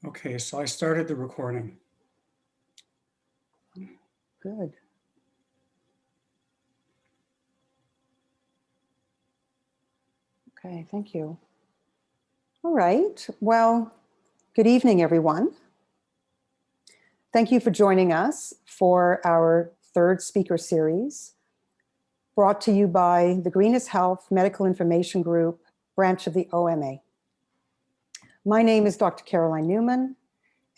Okay, so I started the recording. Good. Okay, thank you. All right, well, good evening, everyone. Thank you for joining us for our third speaker series, brought to you by the Greenest Health Medical Information Group, branch of the OMA. My name is Dr. Caroline Newman,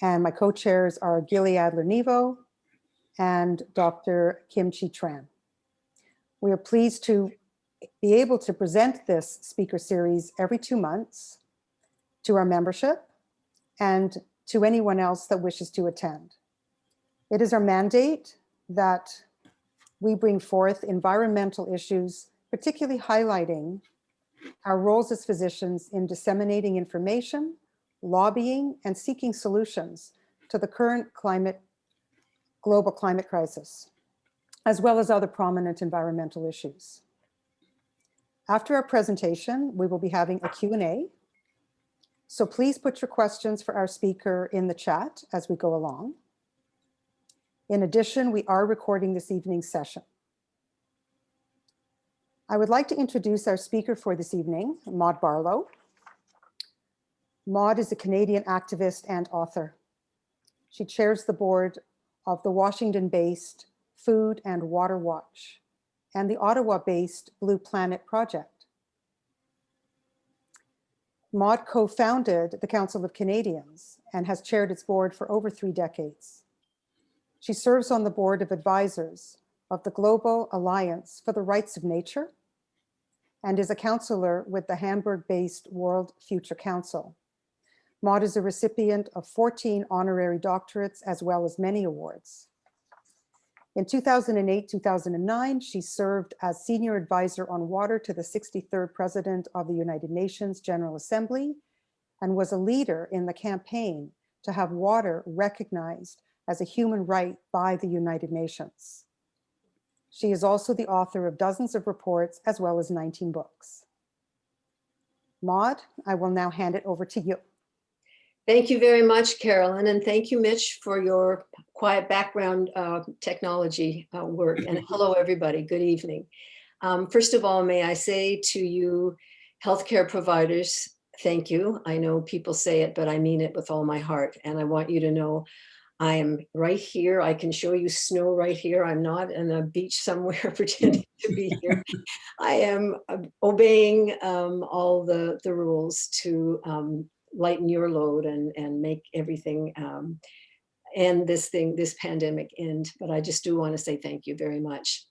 and my co-chairs are Gilly Adler-Nevo and Dr. Kim Chi Tran. We are pleased to be able to present this speaker series every 2 months to our membership and to anyone else that wishes to attend. It is our mandate that we bring forth environmental issues, particularly highlighting our roles as physicians in disseminating information, lobbying, and seeking solutions to the current global climate crisis, as well as other prominent environmental issues. After our presentation, we will be having a Q&A. So please put your questions for our speaker in the chat as we go along. In addition, we are recording this evening's session. I would like to introduce our speaker for this evening, Maud Barlow. Maud is a Canadian activist and author. She chairs the board of the Washington-based Food and Water Watch and the Ottawa-based Blue Planet Project. Maud co-founded the Council of Canadians and has chaired its board for over 3 decades. She serves on the board of advisors of the Global Alliance for the Rights of Nature and is a counselor with the Hamburg-based World Future Council. Maud is a recipient of 14 honorary doctorates as well as many awards. In 2008-2009, she served as senior advisor on water to the 63rd President of the United Nations General Assembly and was a leader in the campaign to have water recognized as a human right by the United Nations. She is also the author of dozens of reports as well as 19 books. Maud, I will now hand it over to you. Thank you very much, Carolyn, and thank you, Mitch, for your quiet background technology work. And hello, everybody. Good evening. First of all, may I say to you, healthcare providers, thank you. I know people say it, but I mean it with all my heart. And I want you to know I am right here. I can show you snow right here. I'm not in a beach somewhere pretending to be here. I am obeying all the rules to lighten your load and make everything end this pandemic end. But I just do want to say thank you very much.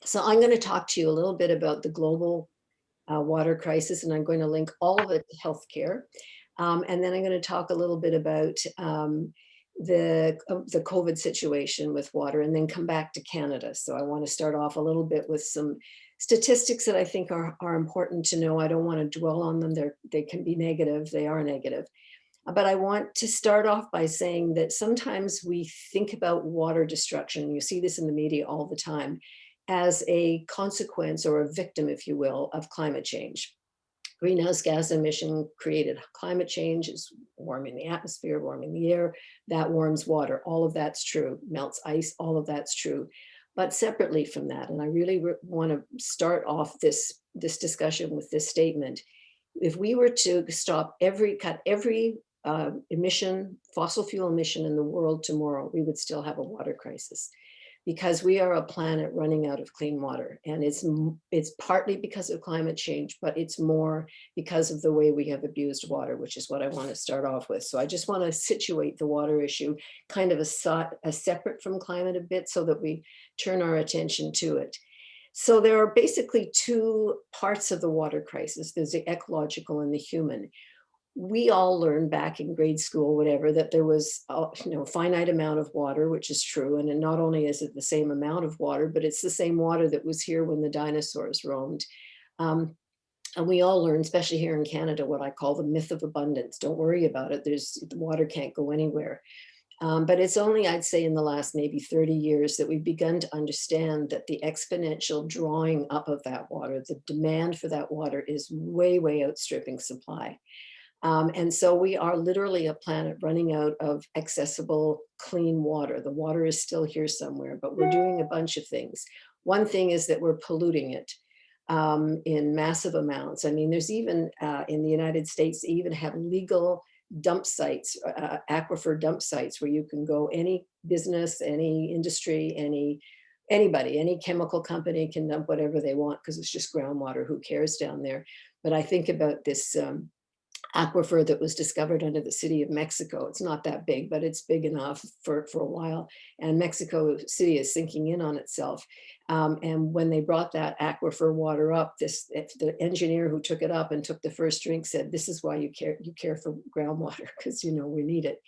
So I'm going to talk to you a little bit about the global water crisis, and I'm going to link all of it to healthcare. And then I'm going to talk a little bit about the COVID situation with water, and then come back to Canada. So I want to start off a little bit with some statistics that I think are important to know. I don't want to dwell on them. They can be negative. They are negative. But I want to start off by saying that sometimes we think about water destruction, you see this in the media all the time, as a consequence or a victim, if you will, of climate change. Greenhouse gas emission created climate change, is warming the atmosphere, warming the air, that warms water. All of that's true. Melts ice, all of that's true. But separately from that, and I really want to start off this discussion with this statement. If we were to cut every emission, fossil fuel emission in the world tomorrow, we would still have a water crisis, because we are a planet running out of clean water. And it's partly because of climate change, but it's more because of the way we have abused water, which is what I want to start off with. So I just want to situate the water issue kind of a separate from climate a bit, so that we turn our attention to it. So there are basically 2 parts of the water crisis. There's the ecological and the human. We all learned back in grade school, whatever, that there was a finite amount of water, which is true. And not only is it the same amount of water, but it's the same water that was here when the dinosaurs roamed. And we all learned, especially here in Canada, what I call the myth of abundance. Don't worry about it. The water can't go anywhere. But it's only, I'd say, in the last maybe 30 years that we've begun to understand that the exponential drawing up of that water, the demand for that water, is way, way outstripping supply. And so we are literally a planet running out of accessible clean water. The water is still here somewhere, but we're doing a bunch of things. One thing is that we're polluting it in massive amounts. I mean, there's even in the United States, they even have legal dump sites, aquifer dump sites, where you can go, any business, any industry, anybody, any chemical company can dump whatever they want because it's just groundwater. Who cares down there? But I think about this aquifer that was discovered under the city of Mexico. It's not that big, but it's big enough for a while. And Mexico City is sinking in on itself. And when they brought that aquifer water up, the engineer who took it up and took the first drink said, "This is why you care for groundwater, because we need it."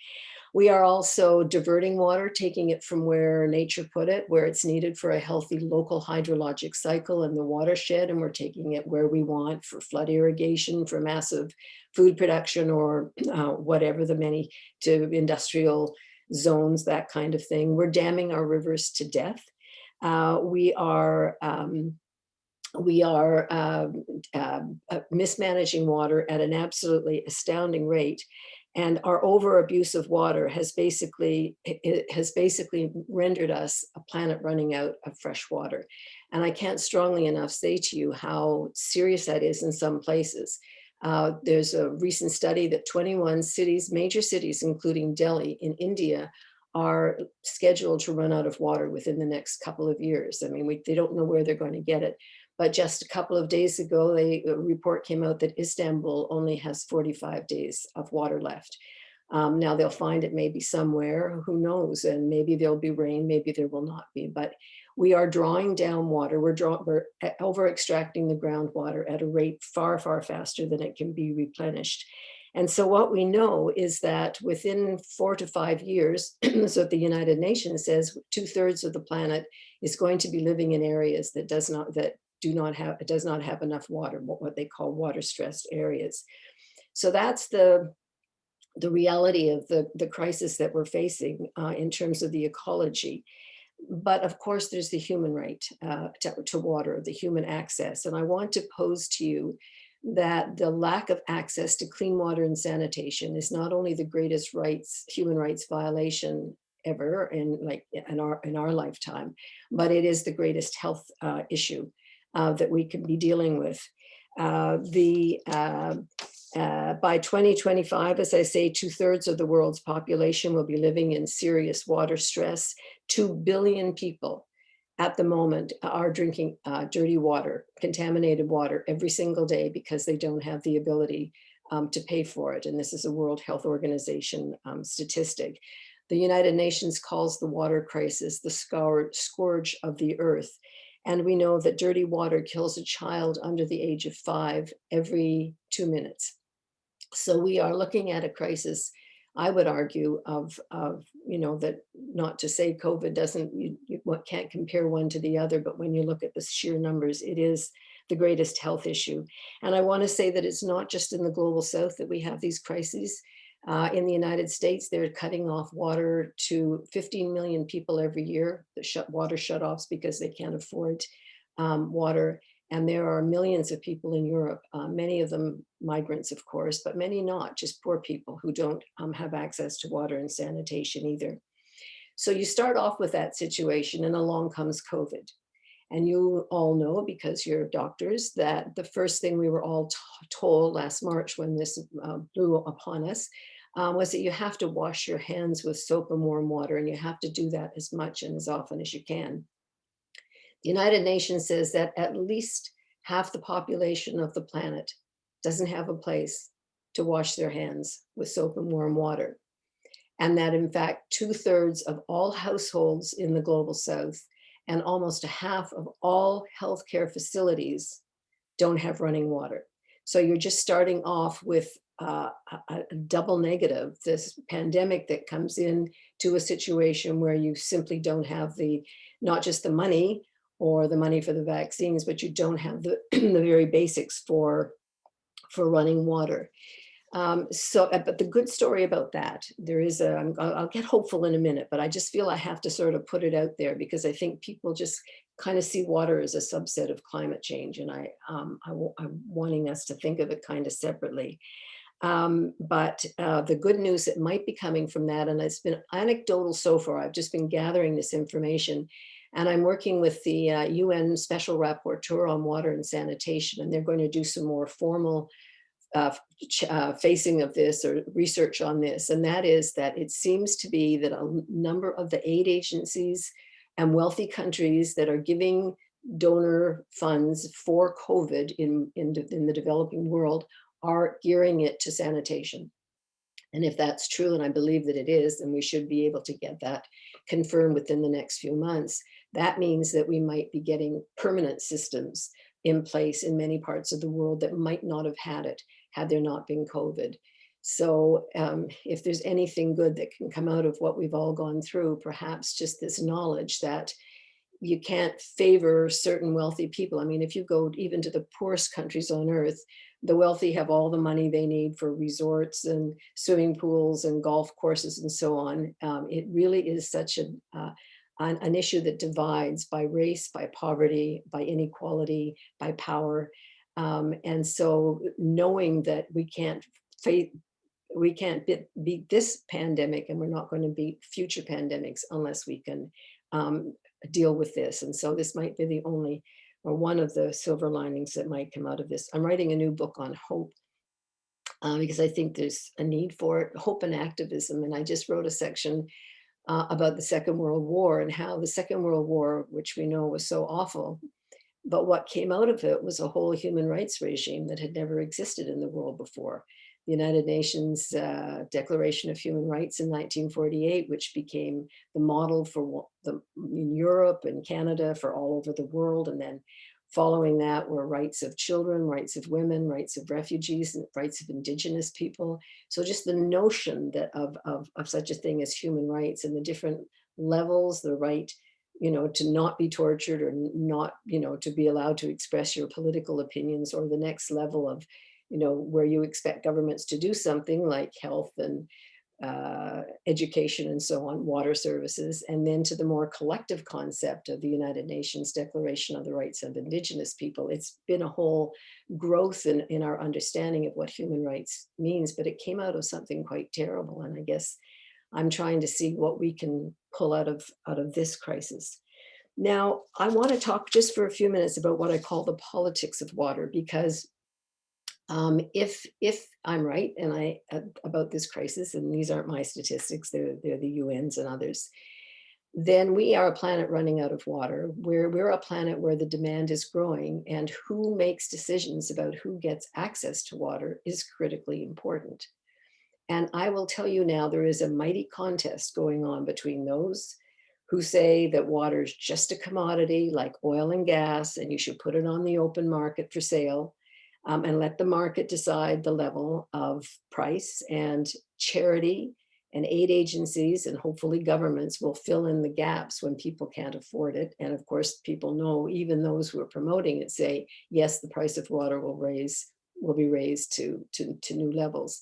We are also diverting water, taking it from where nature put it, where it's needed for a healthy local hydrologic cycle in the watershed, and we're taking it where we want for flood irrigation, for massive food production, or whatever the many, to industrial zones, that kind of thing. We're damming our rivers to death. We are mismanaging water at an absolutely astounding rate. And our over abuse of water has basically rendered us a planet running out of fresh water. And I can't strongly enough say to you how serious that is in some places. There's a recent study that 21 cities, major cities, including Delhi in India, are scheduled to run out of water within the next couple of years. I mean, they don't know where they're going to get it. But just a couple of days ago, a report came out that Istanbul only has 45 days of water left. Now they'll find it maybe somewhere, who knows, and maybe there'll be rain, maybe there will not be, but we are drawing down water. We're over extracting the groundwater at a rate far, far faster than it can be replenished. And so what we know is that within 4 to 5 years, so the United Nations says 2/3 of the planet is going to be living in areas that does not have enough water, what they call water stressed areas. So that's the reality of the crisis that we're facing in terms of the ecology. But of course, there's the human right to water, the human access. And I want to pose to you that the lack of access to clean water and sanitation is not only the greatest human rights violation ever in our lifetime, but it is the greatest health issue that we can be dealing with. By 2025, as I say, 2/3 of the world's population will be living in serious water stress. 2 billion people at the moment are drinking dirty water, contaminated water every single day because they don't have the ability to pay for it. And this is a World Health Organization statistic. The United Nations calls the water crisis the scourge of the earth. And we know that dirty water kills a child under the age of 5 every 2 minutes. So we are looking at a crisis, I would argue, of that, not to say COVID can't compare one to the other, but when you look at the sheer numbers, it is the greatest health issue. And I want to say that it's not just in the global south that we have these crises. In the United States, they're cutting off water to 15 million people every year, the water shutoffs, because they can't afford water. And there are millions of people in Europe, many of them migrants, of course, but many not, just poor people who don't have access to water and sanitation either. So you start off with that situation, and along comes COVID. And you all know, because you're doctors, that the first thing we were all told last March when this blew upon us was that you have to wash your hands with soap and warm water, and you have to do that as much and as often as you can. The United Nations says that at least half the population of the planet doesn't have a place to wash their hands with soap and warm water. And that in fact, 2/3 of all households in the global south and almost a half of all healthcare facilities don't have running water. So you're just starting off with a double negative, this pandemic that comes in to a situation where you simply don't have not just the money or the money for the vaccines, but you don't have the very basics for running water. But the good story about that, I'll get hopeful in a minute, but I just feel I have to sort of put it out there because I think people just kind of see water as a subset of climate change. And I'm wanting us to think of it kind of separately. But the good news that might be coming from that, and it's been anecdotal so far, I've just been gathering this information, and I'm working with the UN Special Rapporteur on Water and Sanitation, and they're going to do some more formal facing of this or research on this. And that is that it seems to be that a number of the aid agencies and wealthy countries that are giving donor funds for COVID in the developing world are gearing it to sanitation. And if that's true, and I believe that it is, and we should be able to get that confirmed within the next few months, that means that we might be getting permanent systems in place in many parts of the world that might not have had it had there not been COVID. So if there's anything good that can come out of what we've all gone through, perhaps just this knowledge that you can't favor certain wealthy people. I mean, if you go even to the poorest countries on earth, the wealthy have all the money they need for resorts and swimming pools and golf courses and so on. It really is such an issue that divides by race, by poverty, by inequality, by power. And so knowing that we can't beat this pandemic, and we're not going to beat future pandemics unless we can deal with this. And so this might be the only or one of the silver linings that might come out of this. I'm writing a new book on hope because I think there's a need for it, hope and activism. And I just wrote a section about the Second World War and how the Second World War, which we know was so awful, but what came out of it was a whole human rights regime that had never existed in the world before. The United Nations Declaration of Human Rights in 1948, which became the model for in Europe and Canada for all over the world. And then following that were rights of children, rights of women, rights of refugees, and rights of indigenous people. So just the notion that of such a thing as human rights and the different levels, the right, to not be tortured or not, to be allowed to express your political opinions, or the next level of, where you expect governments to do something like health and education and so on, water services, and then to the more collective concept of the United Nations Declaration of the Rights of Indigenous People. It's been a whole growth in our understanding of what human rights means, but it came out of something quite terrible. And I guess I'm trying to see what we can pull out of this crisis. Now, I want to talk just for a few minutes about what I call the politics of water, because if I'm right and about this crisis, and these aren't my statistics, they're the UN's and others, then we are a planet running out of water. We're a planet where the demand is growing, and who makes decisions about who gets access to water is critically important. And I will tell you now, there is a mighty contest going on between those who say that water is just a commodity like oil and gas, and you should put it on the open market for sale, and let the market decide the level of price, and charity and aid agencies and hopefully governments will fill in the gaps when people can't afford it. And of course, people know, even those who are promoting it say, yes, the price of water will be raised to new levels.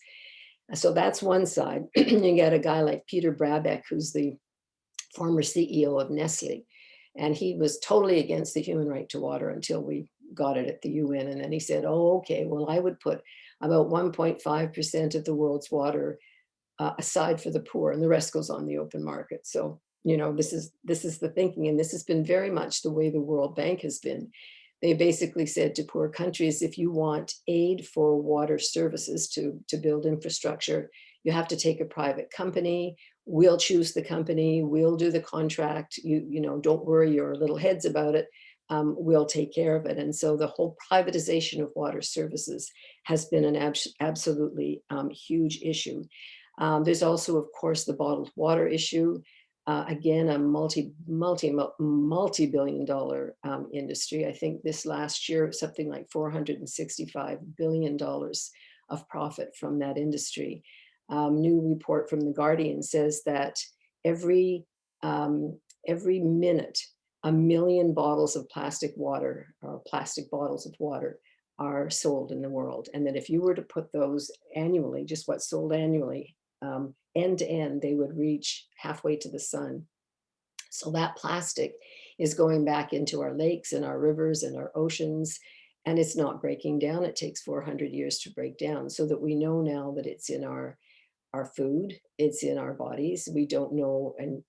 So that's one side. You get a guy like Peter Brabeck, who's the former CEO of Nestle, and he was totally against the human right to water until we got it at the UN. And then he said, oh, okay, well, I would put about 1.5% of the world's water aside for the poor, and the rest goes on the open market. So, this is the thinking, and this has been very much the way the World Bank has been. They basically said to poor countries, if you want aid for water services to build infrastructure, you have to take a private company. We'll choose the company. We'll do the contract. Don't worry your little heads about it. We'll take care of it. And so the whole privatization of water services has been an absolutely huge issue. There's also, of course, the bottled water issue. Again, a multi-billion dollar industry. I think this last year, something like $465 billion of profit from that industry. New report from The Guardian says that every minute, 1 million bottles of plastic water or plastic bottles of water are sold in the world. And that if you were to put those annually, just what's sold annually, end to end, they would reach halfway to the sun. So that plastic is going back into our lakes and our rivers and our oceans. and it's not breaking down. It takes 400 years to break down, so that we know now that it's in our food, it's in our bodies. We don't know, and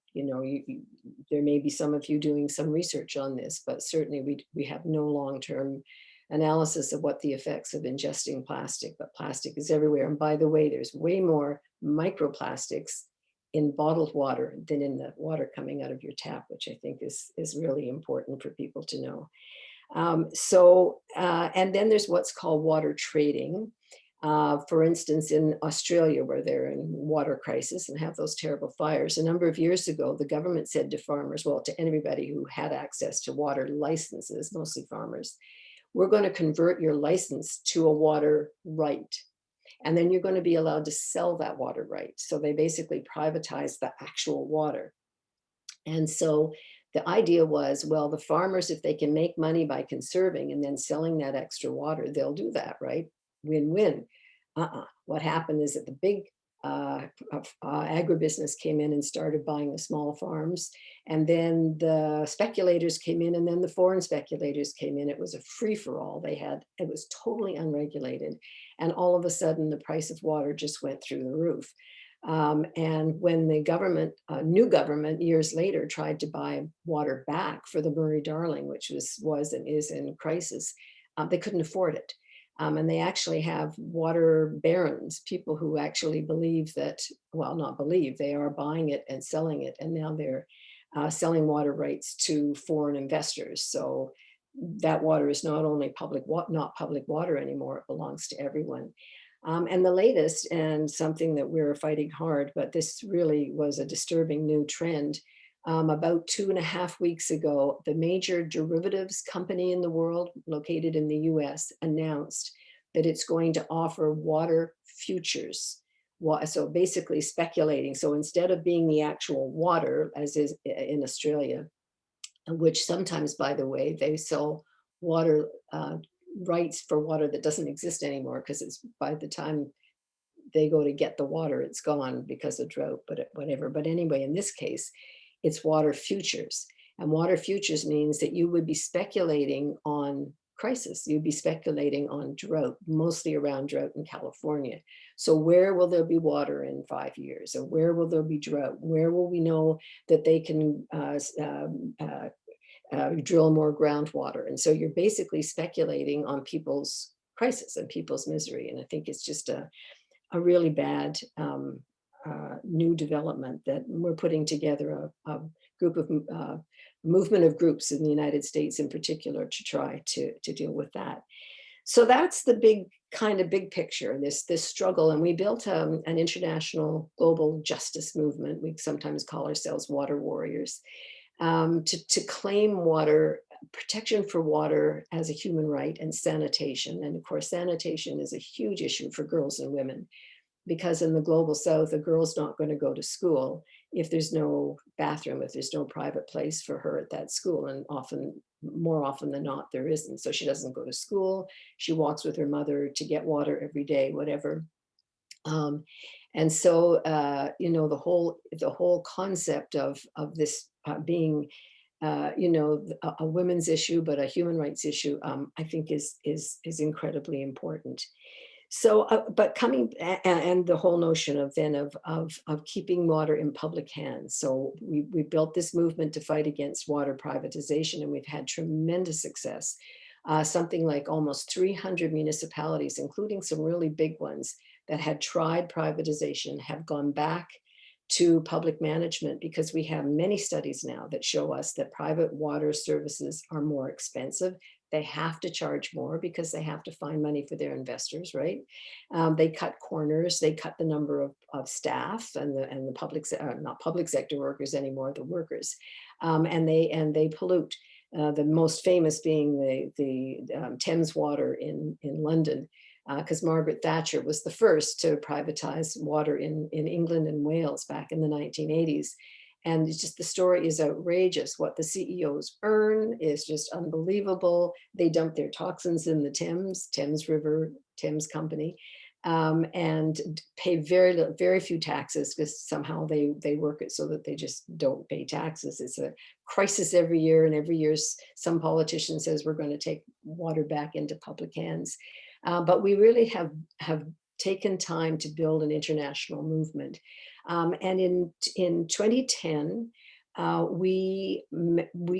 there may be some of you doing some research on this, but certainly we have no long-term analysis of what the effects of ingesting plastic, but plastic is everywhere. And by the way, there's way more microplastics in bottled water than in the water coming out of your tap, which I think is really important for people to know. And then there's what's called water trading. For instance, in Australia, where they're in water crisis and have those terrible fires, a number of years ago, the government said to farmers, well, to anybody who had access to water licenses, mostly farmers, we're going to convert your license to a water right. And then you're going to be allowed to sell that water right. So they basically privatized the actual water. And so the idea was, well, the farmers, if they can make money by conserving and then selling that extra water, they'll do that, right? Win-win. What happened is that the big agribusiness came in and started buying the small farms. And then the speculators came in, and then the foreign speculators came in. It was a free-for-all. It was totally unregulated. And all of a sudden, the price of water just went through the roof. And when the government, new government years later, tried to buy water back for the Murray-Darling, which was and is in crisis, they couldn't afford it. And they actually have water barons, people who actually believe that, well, not believe, they are buying it and selling it. And now they're selling water rights to foreign investors. So that water is not only not public water anymore, it belongs to everyone. And the latest, and something that we're fighting hard, but this really was a disturbing new trend. About 2.5 weeks ago, the major derivatives company in the world, located in the US, announced that it's going to offer water futures. So basically speculating. So instead of being the actual water, as is in Australia, which sometimes, by the way, they sell water rights for water that doesn't exist anymore, because it's, by the time they go to get the water, it's gone because of drought, but whatever. But anyway, in this case, it's water futures. And water futures means that you would be speculating on crisis. You'd be speculating on drought, mostly around drought in California. So where will there be water in 5 years? Or where will there be drought? Where will we know that they can drill more groundwater? And so you're basically speculating on people's crisis and people's misery. And I think it's just a really bad new development that we're putting together a group of movement of groups in the United States in particular to try to deal with that. So that's the big picture, this struggle. And we built an international global justice movement. We sometimes call ourselves water warriors, to claim water, protection for water as a human right, and sanitation. And of course, sanitation is a huge issue for girls and women, because in the global South, a girl's not going to go to school if there's no bathroom, if there's no private place for her at that school. And more often than not, there isn't. So she doesn't go to school. She walks with her mother to get water every day, whatever. And so, the whole concept of this being, a women's issue, but a human rights issue, I think is incredibly important. So, but and the whole notion of keeping water in public hands. So we built this movement to fight against water privatization, and we've had tremendous success. Something like almost 300 municipalities, including some really big ones that had tried privatization, have gone back to public management, because we have many studies now that show us that private water services are more expensive. They have to charge more because they have to find money for their investors, right? They cut corners, they cut the number of staff and the public, not public sector workers anymore, the workers, and they pollute. The most famous being the Thames Water in London, because Margaret Thatcher was the first to privatize water in England and Wales back in the 1980s. And it's just, the story is outrageous. What the CEOs earn is just unbelievable. They dump their toxins in the Thames River, Thames Company. and pay very few taxes because somehow they work it so that they just don't pay taxes. It's a crisis every year, and every year some politician says we're going to take water back into public hands. But we really have taken time to build an international movement. And in 2010, we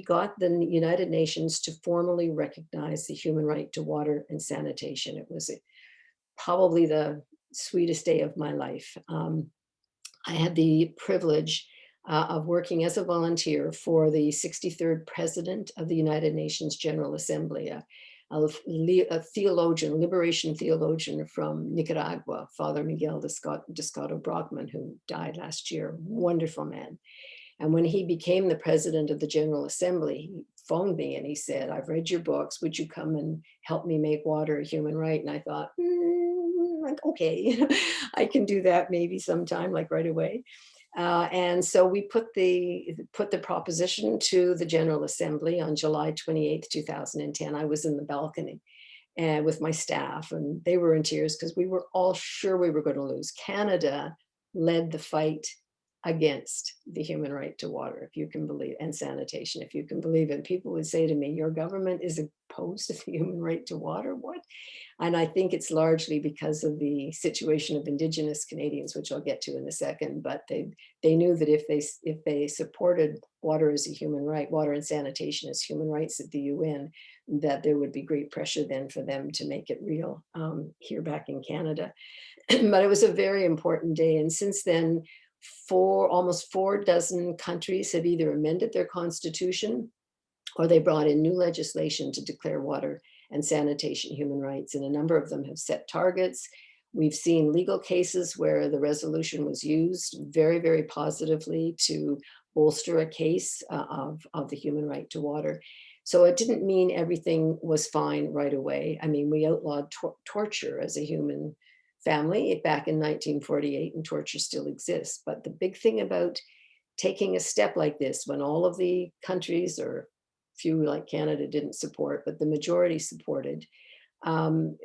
got the United Nations to formally recognize the human right to water and sanitation. It was probably the sweetest day of my life. I had the privilege of working as a volunteer for the 63rd President of the United Nations General Assembly, a theologian, liberation theologian from Nicaragua, Father Miguel Descato Brockman, who died last year, wonderful man. And when he became the president of the General Assembly, he phoned me and he said, "I've read your books. Would you come and help me make water a human right?" And I thought, like, okay, I can do that maybe sometime, like right away. And so we put the proposition to the General Assembly on July 28th, 2010. I was in the balcony and with my staff, and they were in tears because we were all sure we were going to lose. Canada led the fight against the human right to water, if you can believe, and sanitation, if you can believe it. People would say to me, "Your government is opposed to the human right to water? What?" And I think it's largely because of the situation of Indigenous Canadians, which I'll get to in a second. But they knew that if they supported water as a human right, water and sanitation as human rights at the UN, that there would be great pressure then for them to make it real here back in Canada. But it was a very important day. And since then, almost 4 dozen countries have either amended their constitution or they brought in new legislation to declare water and sanitation human rights. And a number of them have set targets. We've seen legal cases where the resolution was used very, very positively to bolster a case of the human right to water. So it didn't mean everything was fine right away. I mean, we outlawed torture as a human family back in 1948, and torture still exists. But the big thing about taking a step like this, when all of the countries, or few like Canada didn't support, but the majority supported,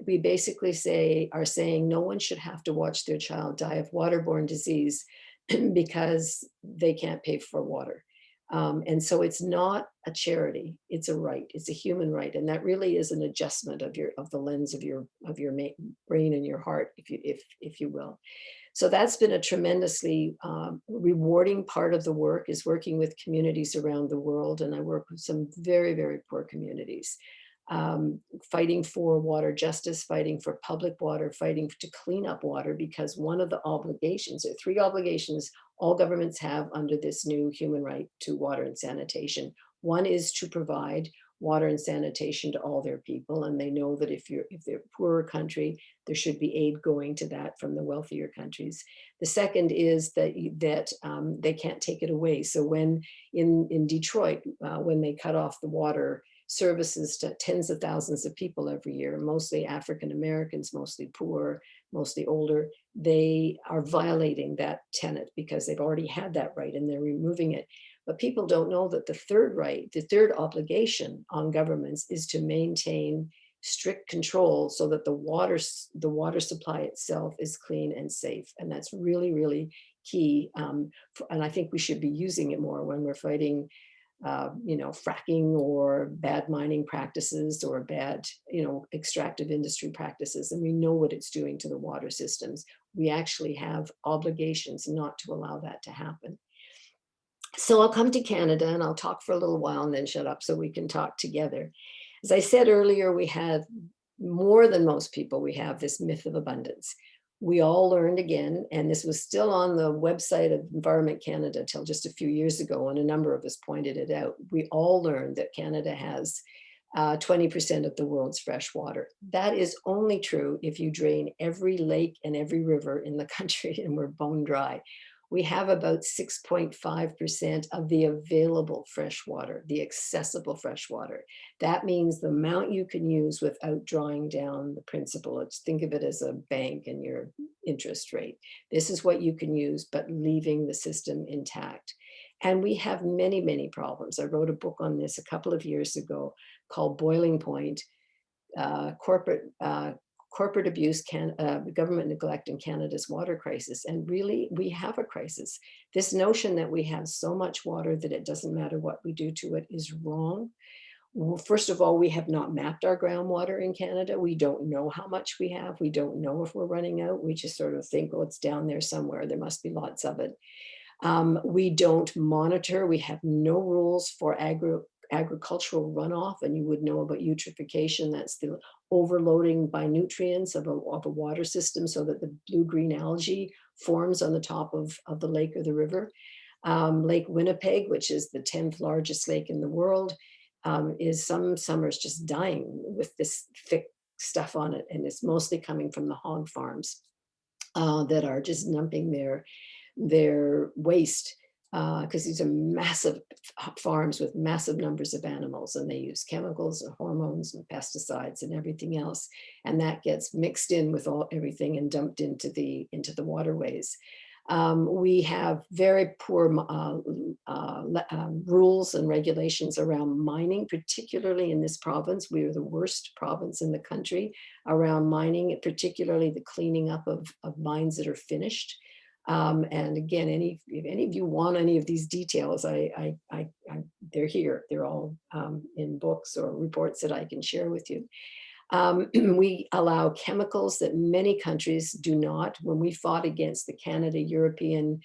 we basically are saying no one should have to watch their child die of waterborne disease because they can't pay for water. And so it's not a charity, it's a right, it's a human right. And that really is an adjustment of the lens of your brain and your heart, if you will. So that's been a tremendously rewarding part of the work, is working with communities around the world. And I work with some very, very poor communities, fighting for water justice, fighting for public water, fighting to clean up water, because one of the obligations, or 3 obligations all governments have under this new human right to water and sanitation. One is to provide water and sanitation to all their people. And they know that if they're a poorer country, there should be aid going to that from the wealthier countries. The second is that they can't take it away. So when in Detroit, when they cut off the water services to tens of thousands of people every year, mostly African Americans, mostly poor, mostly older, they are violating that tenet because they've already had that right and they're removing it. But people don't know that the third right, the third obligation on governments, is to maintain strict control so that the water supply itself is clean and safe. And that's really, really key. And I think we should be using it more when we're fighting fracking or bad mining practices or bad, extractive industry practices. And we know what it's doing to the water systems. We actually have obligations not to allow that to happen. So I'll come to Canada and I'll talk for a little while and then shut up so we can talk together. As I said earlier, we have more than most people, we have this myth of abundance. We all learned again, and this was still on the website of Environment Canada till just a few years ago, and a number of us pointed it out. We all learned that Canada has 20% of the world's fresh water. That is only true if you drain every lake and every river in the country and we're bone dry. We have about 6.5% of the available fresh water, the accessible fresh water. That means the amount you can use without drawing down the principal. Think of it as a bank and your interest rate. This is what you can use, but leaving the system intact. And we have many, many problems. I wrote a book on this a couple of years ago called Boiling Point, corporate abuse, government neglect in Canada's water crisis. And really, we have a crisis. This notion that we have so much water that it doesn't matter what we do to it is wrong. Well, first of all, we have not mapped our groundwater in Canada. We don't know how much we have. We don't know if we're running out. We just sort of think, oh, it's down there somewhere. There must be lots of it. We don't monitor. We have no rules for agricultural runoff, and you would know about eutrophication. That's the overloading by nutrients of a water system so that the blue-green algae forms on the top of the lake or the river. Lake Winnipeg, which is the 10th largest lake in the world, is some summers just dying with this thick stuff on it. And it's mostly coming from the hog farms that are just dumping their waste, because these are massive farms with massive numbers of animals, and they use chemicals and hormones and pesticides and everything else. And that gets mixed in with everything and dumped into the waterways. We have very poor rules and regulations around mining, particularly in this province. We are the worst province in the country around mining, particularly the cleaning up of mines that are finished. And again, if any of you want any of these details, they're here. They're all in books or reports that I can share with you. We allow chemicals that many countries do not. When we fought against the Canada-EU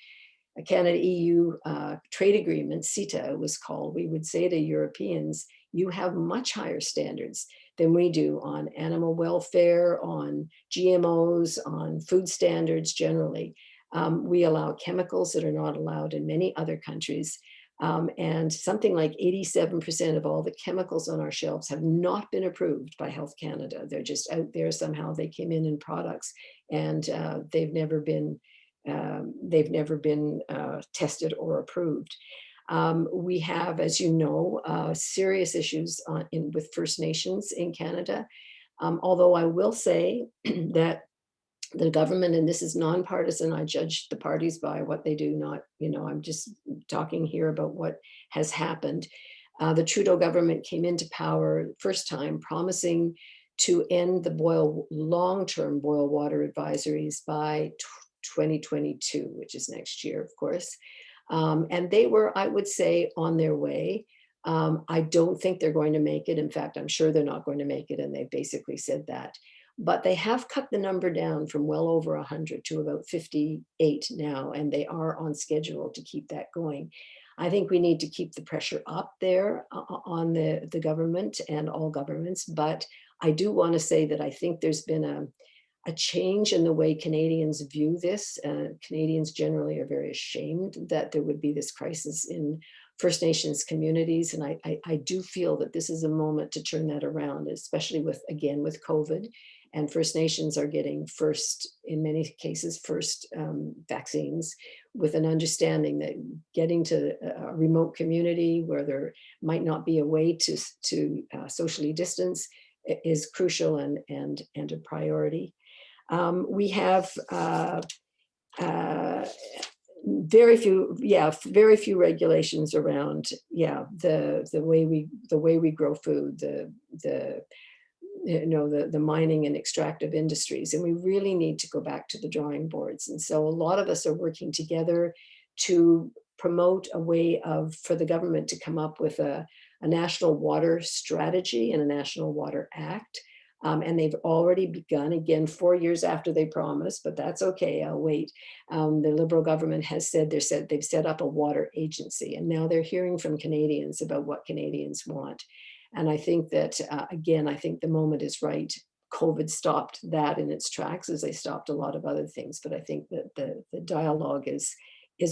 trade agreement, CETA it was called, we would say to Europeans, you have much higher standards than we do on animal welfare, on GMOs, on food standards generally. We allow chemicals that are not allowed in many other countries. And something like 87% of all the chemicals on our shelves have not been approved by Health Canada. They're just out there somehow. They came in products, and they've never been tested or approved. We have, as you know, serious issues with First Nations in Canada. Although I will say that the government, and this is nonpartisan, I judge the parties by what they do, not, I'm just talking here about what has happened. The Trudeau government came into power first time promising to end the long-term boil water advisories by 2022, which is next year, of course. And they were, I would say, on their way. I don't think they're going to make it. In fact, I'm sure they're not going to make it, and they basically said that. But they have cut the number down from well over 100 to about 58 now, and they are on schedule to keep that going. I think we need to keep the pressure up there on the government and all governments. But I do want to say that I think there's been a change in the way Canadians view this. Canadians generally are very ashamed that there would be this crisis in First Nations communities. And I do feel that this is a moment to turn that around, especially with COVID. And First Nations are getting in many cases, first vaccines, with an understanding that getting to a remote community where there might not be a way to socially distance is crucial and a priority. We have very few regulations around the way we grow food, the mining and extractive industries. And we really need to go back to the drawing boards. And so a lot of us are working together to promote a way for the government to come up with a national water strategy and a national water act. And they've already begun, again, 4 years after they promised, but that's okay, I'll wait. The Liberal government has said they've set up a water agency, and now they're hearing from Canadians about what Canadians want. And I think that, again, I think the moment is right. COVID stopped that in its tracks, as they stopped a lot of other things. But I think that the dialogue is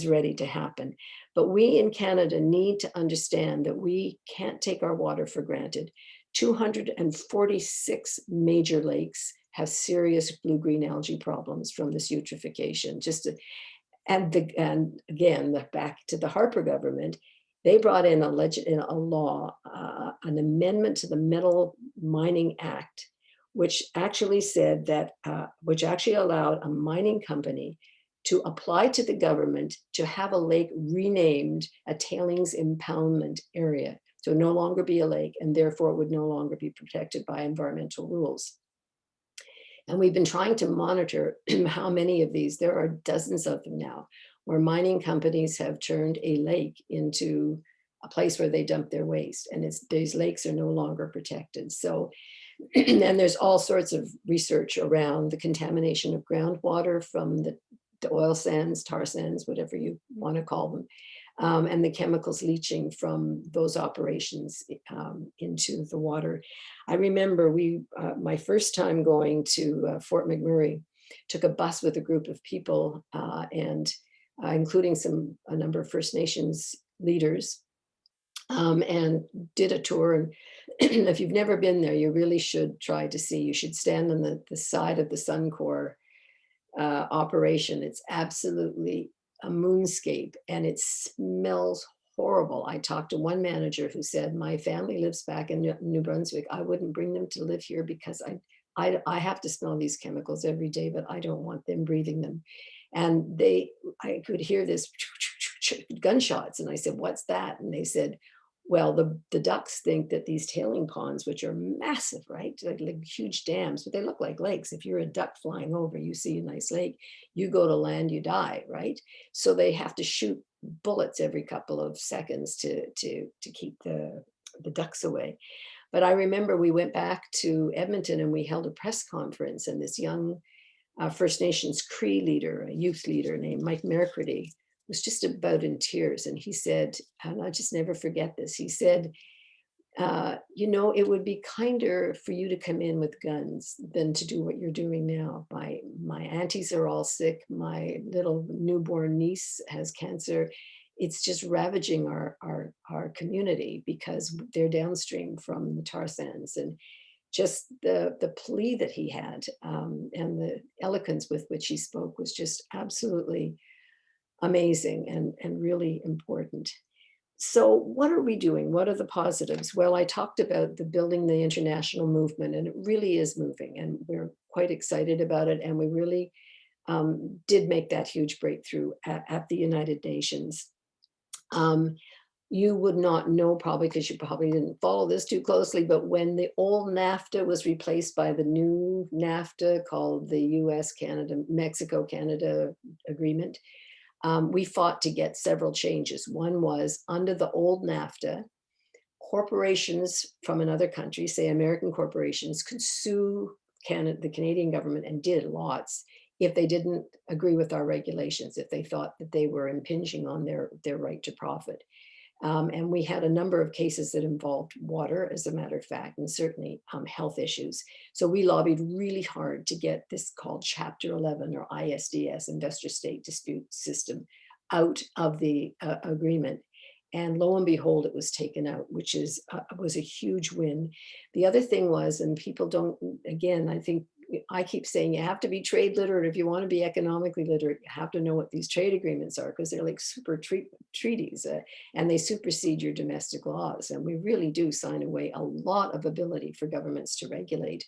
ready to happen. But we in Canada need to understand that we can't take our water for granted. 246 major lakes have serious blue-green algae problems from this eutrophication. And again, back to the Harper government, they brought in a law, an amendment to the Metal Mining Act, which actually said that, which actually allowed a mining company to apply to the government to have a lake renamed a tailings impoundment area. So no longer be a lake, and therefore it would no longer be protected by environmental rules. And we've been trying to monitor how many of these, there are dozens of them now, where mining companies have turned a lake into a place where they dump their waste. And these lakes are no longer protected. So, and there's all sorts of research around the contamination of groundwater from the oil sands, tar sands, whatever you want to call them, and the chemicals leaching from those operations into the water. I remember my first time going to Fort McMurray, took a bus with a group of people and including a number of First Nations leaders, and did a tour. And if you've never been there, you really should try to see. You should stand on the side of the Suncor operation. It's absolutely a moonscape and it smells horrible. I talked to one manager who said, my family lives back in New Brunswick. I wouldn't bring them to live here because I have to smell these chemicals every day, but I don't want them breathing them. And I could hear this gunshots. And I said, what's that? And they said, well, the ducks think that these tailing ponds, which are massive, right? Like huge dams, but they look like lakes. If you're a duck flying over, you see a nice lake, you go to land, you die, right? So they have to shoot bullets every couple of seconds to keep the ducks away. But I remember we went back to Edmonton and we held a press conference, and this young First Nations Cree leader, a youth leader named Mike Mercredi, was just about in tears. And he said, and I just never forget this, he said, you know, it would be kinder for you to come in with guns than to do what you're doing now. My aunties are all sick. My little newborn niece has cancer. It's just ravaging our community because they're downstream from the tar sands. And just the plea that he had and the eloquence with which he spoke was just absolutely amazing and really important. So what are we doing? What are the positives? Well, I talked about building the international movement, and it really is moving, and we're quite excited about it. And we really did make that huge breakthrough at the United Nations. You would not know probably because you probably didn't follow this too closely, but when the old NAFTA was replaced by the new NAFTA called the US-Canada, Mexico-Canada agreement, we fought to get several changes. One was under the old NAFTA, corporations from another country, say American corporations, could sue the Canadian government, and did lots, if they didn't agree with our regulations, if they thought that they were impinging on their right to profit. And we had a number of cases that involved water, as a matter of fact, and certainly health issues. So we lobbied really hard to get this called Chapter 11 or ISDS, Investor State Dispute System, out of the agreement. And lo and behold, it was taken out, which was a huge win. The other thing was, and people don't, again, I keep saying you have to be trade literate if you want to be economically literate. You have to know what these trade agreements are, because they're like super treaties and they supersede your domestic laws. And we really do sign away a lot of ability for governments to regulate.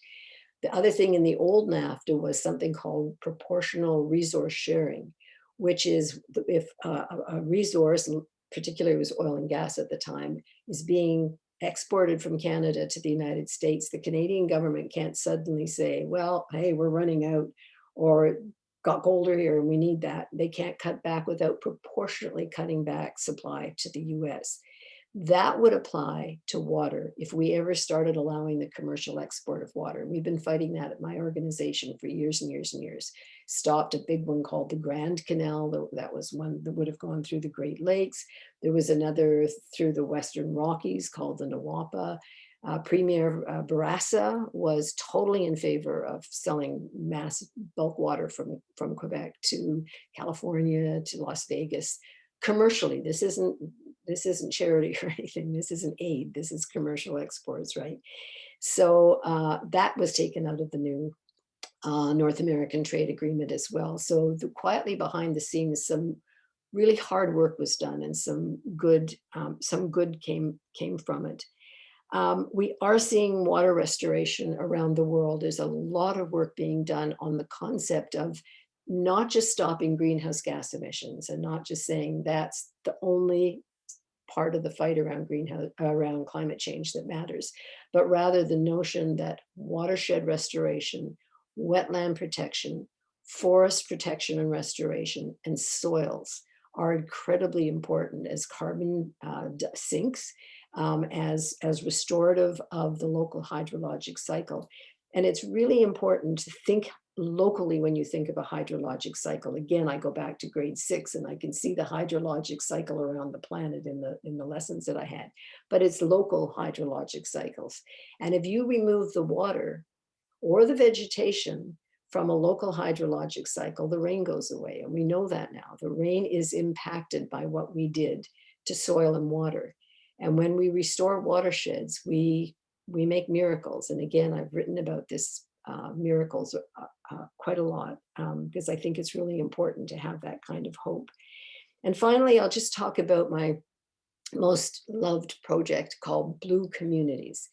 The other thing in the old NAFTA was something called proportional resource sharing, which is if a resource, particularly it was oil and gas at the time, is being exported from Canada to the United States, the Canadian government can't suddenly say, well, hey, we're running out, or got colder here and we need that. They can't cut back without proportionately cutting back supply to the US. That would apply to water if we ever started allowing the commercial export of water. We've been fighting that at my organization for years and years and years. Stopped a big one called the Grand Canal. That was one that would have gone through the Great Lakes. There was another through the Western Rockies called the Nawapa. Premier Barassa was totally in favor of selling mass bulk water from Quebec to California to Las Vegas commercially. This isn't charity or anything. This isn't aid. This is commercial exports, right? So that was taken out of the new North American Trade Agreement as well. So quietly behind the scenes, some really hard work was done, and some good came from it. We are seeing water restoration around the world. There's a lot of work being done on the concept of not just stopping greenhouse gas emissions and not just saying that's the only part of the fight around climate change that matters, but rather the notion that watershed restoration, wetland protection, forest protection and restoration, and soils are incredibly important as carbon sinks, as restorative of the local hydrologic cycle. And it's really important to think locally when you think of a hydrologic cycle. Again, I go back to grade 6 and I can see the hydrologic cycle around the planet in the lessons that I had, but it's local hydrologic cycles. And if you remove the water or the vegetation from a local hydrologic cycle, the rain goes away. And we know that now. The rain is impacted by what we did to soil and water. And when we restore watersheds, we make miracles. And again, I've written about this miracles quite a lot because I think it's really important to have that kind of hope. And finally, I'll just talk about my most loved project called Blue Communities.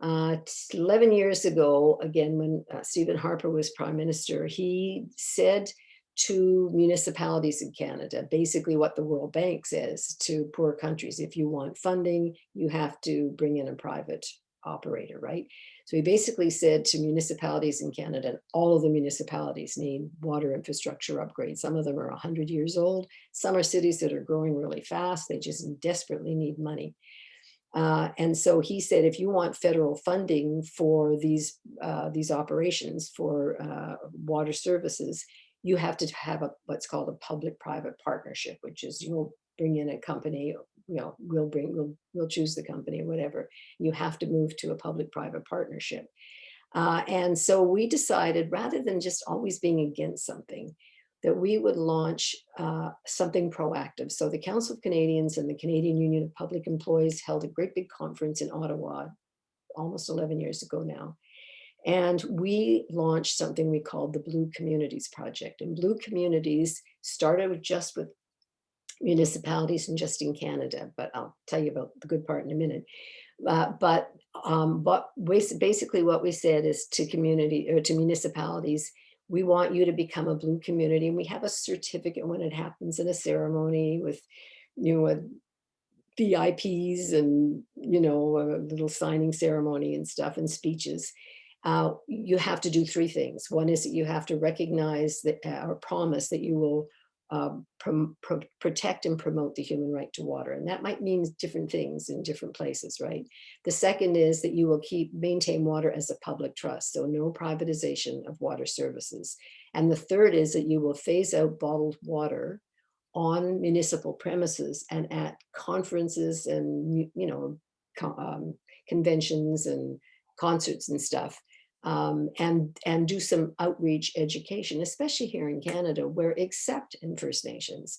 11 years ago, again, when Stephen Harper was Prime Minister, he said to municipalities in Canada, basically what the World Bank says to poor countries: if you want funding, you have to bring in a private operator, right? So he basically said to municipalities in Canada, all of the municipalities need water infrastructure upgrades. Some of them are 100 years old. Some are cities that are growing really fast. They just desperately need money. And so he said, if you want federal funding for these operations for water services, you have to have what's called a public-private partnership, which is you'll bring in a company, we'll choose the company or whatever. You have to move to a public-private partnership. And so we decided, rather than just always being against something, that we would launch something proactive. So the Council of Canadians and the Canadian Union of Public Employees held a great big conference in Ottawa almost 11 years ago now. And we launched something we called the Blue Communities Project. And Blue Communities started just with municipalities and just in Canada, but I'll tell you about the good part in a minute. But basically what we said is to municipalities, we want you to become a blue community. And we have a certificate when it happens in a ceremony with, VIPs and, a little signing ceremony and stuff and speeches. You have to do 3 things. One is that you have to recognize that or promise that you will protect and promote the human right to water. And that might mean different things in different places, right? The second is that you will maintain water as a public trust, so no privatization of water services. And the third is that you will phase out bottled water on municipal premises and at conferences and, conventions and concerts and stuff. And do some outreach education, especially here in Canada, where, except in First Nations,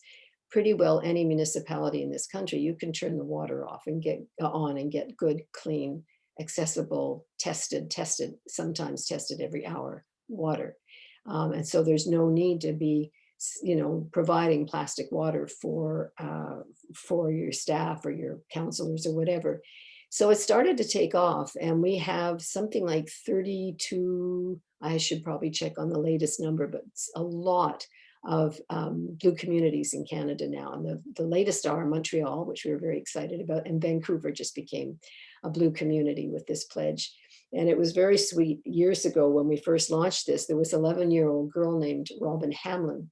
pretty well any municipality in this country, you can turn the water off and get on and get good, clean, accessible, sometimes tested every hour water. And so there's no need to be, providing plastic water for your staff or your counselors or whatever. So it started to take off, and we have something like 32, I should probably check on the latest number, but it's a lot of blue communities in Canada now. And the latest are Montreal, which we were very excited about, and Vancouver just became a blue community with this pledge. And it was very sweet. Years ago, when we first launched this, there was an 11-year-old girl named Robin Hamlin.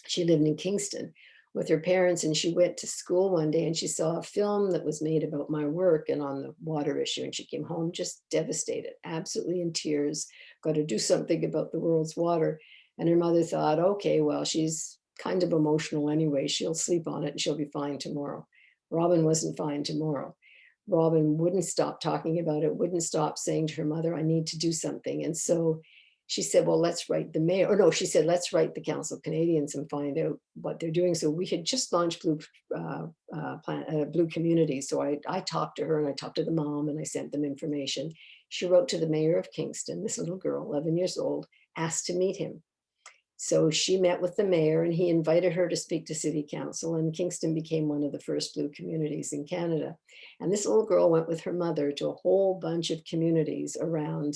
She lived in Kingston with her parents, and she went to school one day and she saw a film that was made about my work and on the water issue. And she came home just devastated, absolutely in tears, got to do something about the world's water. And her mother thought, okay, well, she's kind of emotional anyway. She'll sleep on it and she'll be fine tomorrow. Robin wasn't fine tomorrow. Robin wouldn't stop talking about it, wouldn't stop saying to her mother, I need to do something. And so she said, well, let's write the mayor. Or no, she said, let's write the Council of Canadians and find out what they're doing. So we had just launched Blue Community. So I talked to her and I talked to the mom and I sent them information. She wrote to the mayor of Kingston, this little girl, 11 years old, asked to meet him. So she met with the mayor and he invited her to speak to City Council, and Kingston became one of the first blue communities in Canada. And this little girl went with her mother to a whole bunch of communities around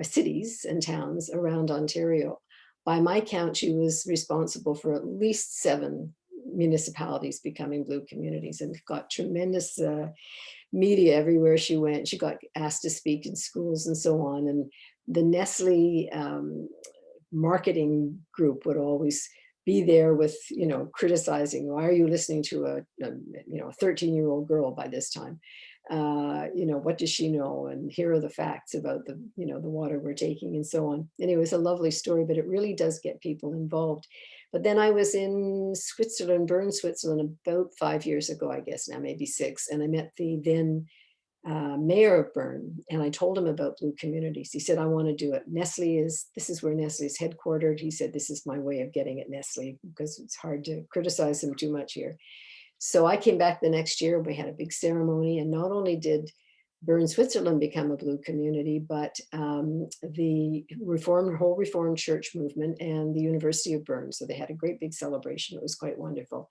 cities and towns around Ontario. By my count, she was responsible for at least 7 municipalities becoming blue communities, and got tremendous media everywhere she went. She got asked to speak in schools and so on. And the Nestle marketing group would always be there with, criticizing, why are you listening to a 13-year-old girl by this time? What does she know? And here are the facts about the water we're taking and so on. And it was a lovely story, but it really does get people involved. But then I was in Switzerland, Bern, Switzerland, about 5 years ago, I guess now, maybe 6. And I met the then mayor of Bern, and I told him about Blue Communities. He said, I want to do it. This is where Nestle is headquartered. He said, this is my way of getting at Nestle, because it's hard to criticize them too much here. So I came back the next year. We had a big ceremony, and not only did Bern, Switzerland become a Blue community, but the whole Reformed Church movement and the University of Bern. So they had a great big celebration. It was quite wonderful.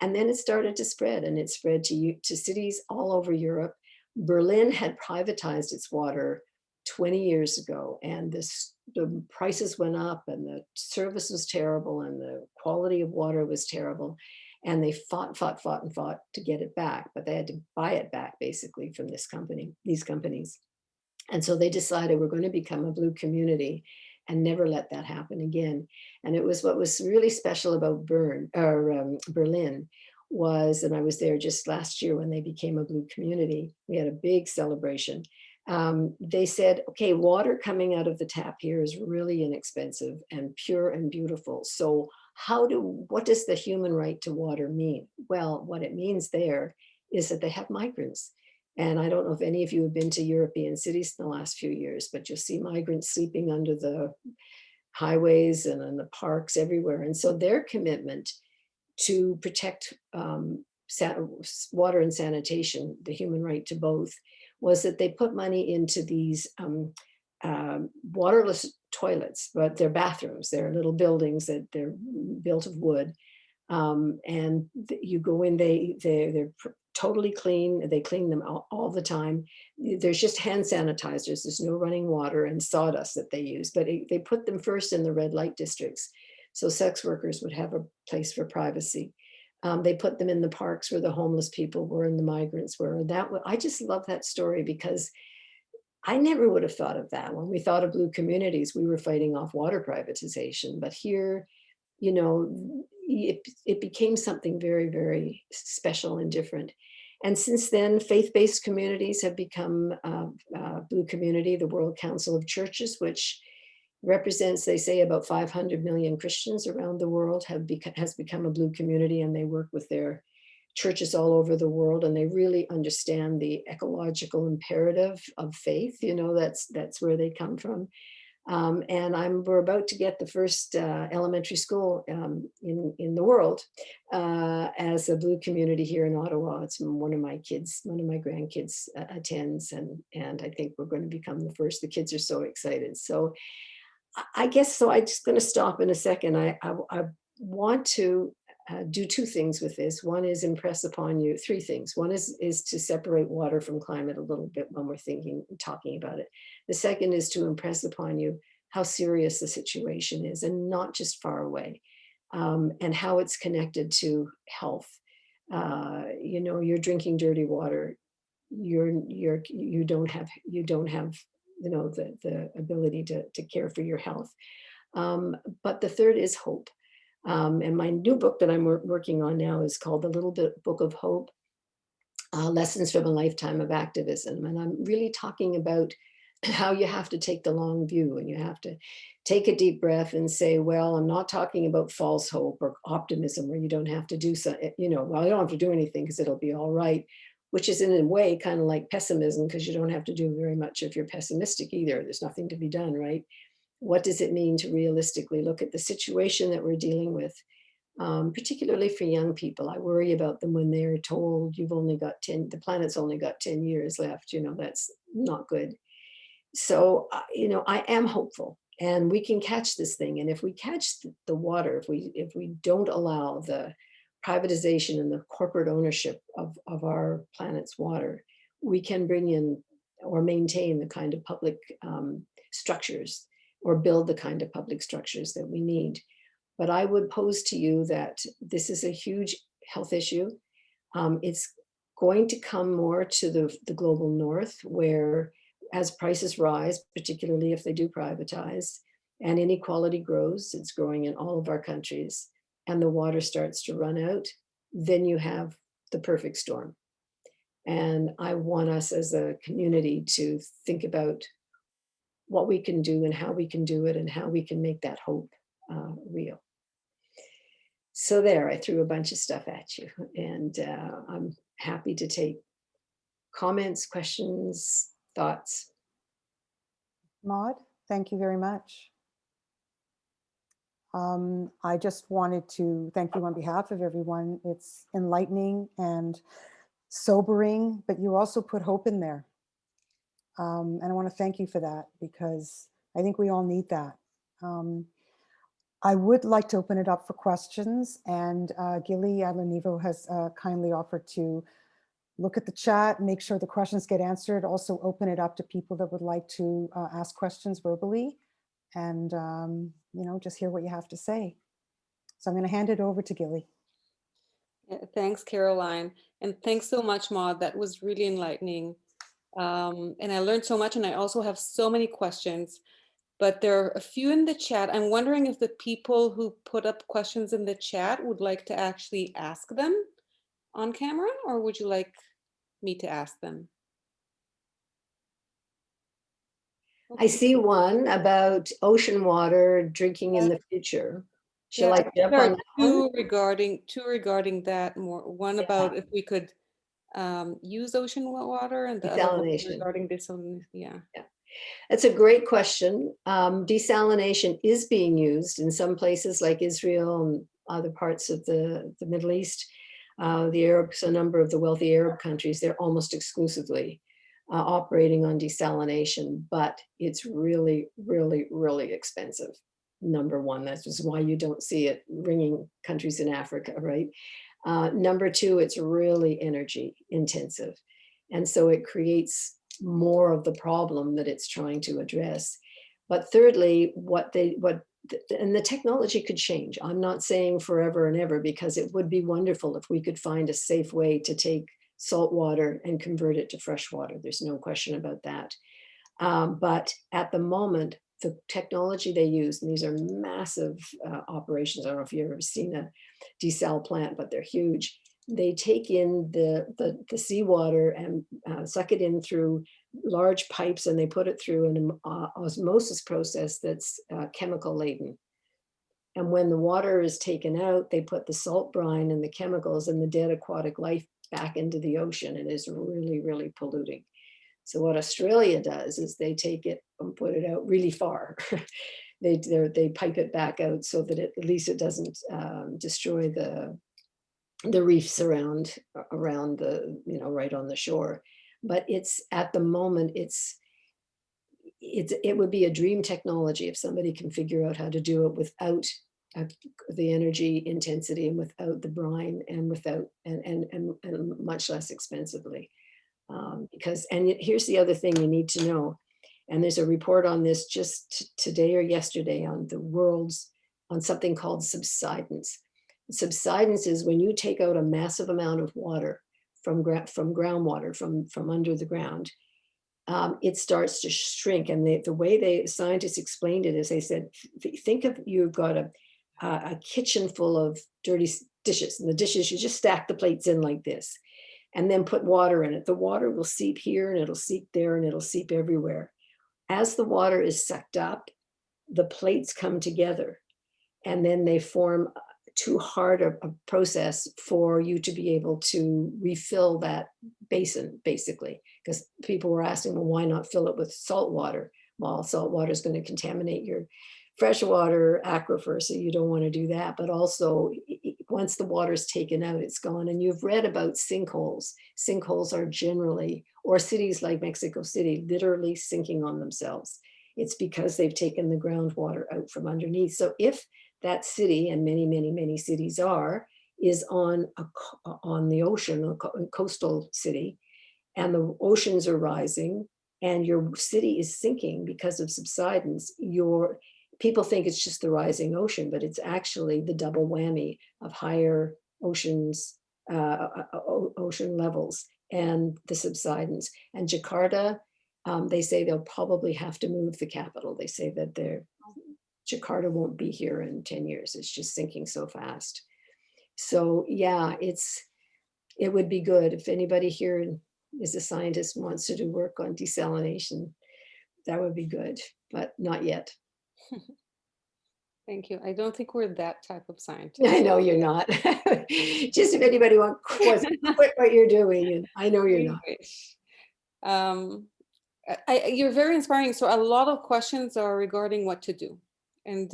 And then it started to spread, and it spread to cities all over Europe. Berlin had privatized its water 20 years ago, and the prices went up, and the service was terrible, and the quality of water was terrible. And they fought to get it back, but they had to buy it back basically from these companies. And so they decided we're going to become a Blue community and never let that happen again. And it was what was really special about Berlin was, and I was there just last year when they became a Blue community. We had a big celebration. They said, okay, water coming out of the tap here is really inexpensive and pure and beautiful. So what does the human right to water mean? Well, what it means there is that they have migrants. And I don't know if any of you have been to European cities in the last few years, but you'll see migrants sleeping under the highways and in the parks everywhere. And so their commitment to protect water and sanitation, the human right to both, was that they put money into these waterless toilets, but they're bathrooms. They're little buildings that they're built of wood. And you go in, they're totally clean. They clean them all the time. There's just hand sanitizers. There's no running water and sawdust that they use, but they put them first in the red light districts. So sex workers would have a place for privacy. They put them in the parks where the homeless people were and the migrants were. I just love that story, because I never would have thought of that. When we thought of Blue communities, we were fighting off water privatization. But here, it became something very, very special and different. And since then, faith-based communities have become Blue community. The World Council of Churches, which represents, they say, about 500 million Christians around the world, has become a Blue community, and they work with their churches all over the world, and they really understand the ecological imperative of faith. That's where they come from. And we're about to get the first elementary school in the world as a Blue community here in Ottawa. It's one of my grandkids attends, and I think we're going to become the first. The kids are so excited. So I guess so. I'm just going to stop in a second. I want to do two things with this. One is impress upon you three things. One is to separate water from climate a little bit when we're talking about it. The second is to impress upon you how serious the situation is, and not just far away, and how it's connected to health. You're drinking dirty water. You don't have the ability to care for your health. But the third is hope. And my new book that I'm working on now is called The Little Book of Hope, Lessons from a Lifetime of Activism. And I'm really talking about how you have to take the long view, and you have to take a deep breath and say, well, I'm not talking about false hope or optimism where you don't have to do something, well, I don't have to do anything because it'll be all right, which is in a way kind of like pessimism, because you don't have to do very much if you're pessimistic either. There's nothing to be done, right? What does it mean to realistically look at the situation that we're dealing with, particularly for young people? I worry about them when they're told the planet's only got 10 years left. That's not good. So, I am hopeful, and we can catch this thing. And if we catch the water, if we don't allow the privatization and the corporate ownership of our planet's water, we can bring in or maintain the kind of public structures, or build the kind of public structures that we need. But I would pose to you that this is a huge health issue. It's going to come more to the global north, where as prices rise, particularly if they do privatize, and inequality grows, it's growing in all of our countries, and the water starts to run out, then you have the perfect storm. And I want us as a community to think about what we can do and how we can do it and how we can make that hope real. So there, I threw a bunch of stuff at you, and I'm happy to take comments, questions, thoughts. Maud, thank you very much. I just wanted to thank you on behalf of everyone. It's enlightening and sobering, but you also put hope in there. And I want to thank you for that, because I think we all need that. I would like to open it up for questions, and Gilly Adlanivo has kindly offered to look at the chat, make sure the questions get answered, also open it up to people that would like to ask questions verbally, and just hear what you have to say. So I'm going to hand it over to Gilly. Yeah, thanks, Caroline. And thanks so much, Maud. That was really enlightening. And I learned so much, and I also have so many questions, but there are a few in the chat. I'm wondering if the people who put up questions in the chat would like to actually ask them on camera, or would you like me to ask them? I see one about ocean water drinking in the future. Shall I jump there on are that one? two regarding that more. One about if we could use ocean water, and the other one Desalination. regarding desalination. Yeah. That's a great question. Desalination is being used in some places like Israel and other parts of the Middle East. The Arabs, a number of the wealthy Arab countries, they're almost exclusively operating on desalination, but it's really, really, really expensive. Number one, that's just why you don't see it ringing countries in Africa, right? Number two, it's really energy intensive. And so it creates more of the problem that it's trying to address. But thirdly, and the technology could change. I'm not saying forever and ever, because it would be wonderful if we could find a safe way to take salt water and convert it to fresh water. There's no question about that. But at the moment, the technology they use, and these are massive operations. I don't know if you've ever seen a desal plant, but they're huge. They take in the seawater and suck it in through large pipes, and they put it through an osmosis process that's chemical laden. And when the water is taken out, they put the salt brine and the chemicals and the dead aquatic life back into the ocean. It is really, really polluting. So what Australia does is they take it and put it out really far. They pipe it back out so that at least it doesn't destroy the reefs around the, right on the shore. But it's at the moment, it would be a dream technology if somebody can figure out how to do it without the energy intensity and without the brine and without and much less expensively. And here's the other thing you need to know, and there's a report on this just today or yesterday on on something called subsidence. Subsidence is when you take out a massive amount of water from groundwater, from under the ground, it starts to shrink. And the way scientists explained it is, they said, think of, you've got a kitchen full of dirty dishes, and the dishes, you just stack the plates in like this, and then put water in it. The water will seep here, and it'll seep there, and it'll seep everywhere. As the water is sucked up, the plates come together, and then they form too hard a process for you to be able to refill that basin, basically. Because people were asking, well, why not fill it with salt water? Well, salt water is going to contaminate your freshwater aquifer, so you don't want to do that. But also, once the water is taken out, it's gone. And you've read about sinkholes. Sinkholes are generally, or cities like Mexico City, literally sinking on themselves. It's because they've taken the groundwater out from underneath. So if that city, and many, many, many cities is on the ocean, a coastal city, and the oceans are rising, and your city is sinking because of subsidence, people think it's just the rising ocean, but it's actually the double whammy of higher ocean levels and the subsidence. And Jakarta They say they'll probably have to move the capital. They say that Jakarta won't be here in 10 years. It's just sinking so fast. So yeah, it would be good if anybody here is a scientist and wants to do work on desalination, that would be good, but not yet. Thank you. I don't think we're that type of scientist. I know you're not. Just if anybody wants to quit what you're doing, and I know you're We not. wish. You're very inspiring. So a lot of questions are regarding what to do. And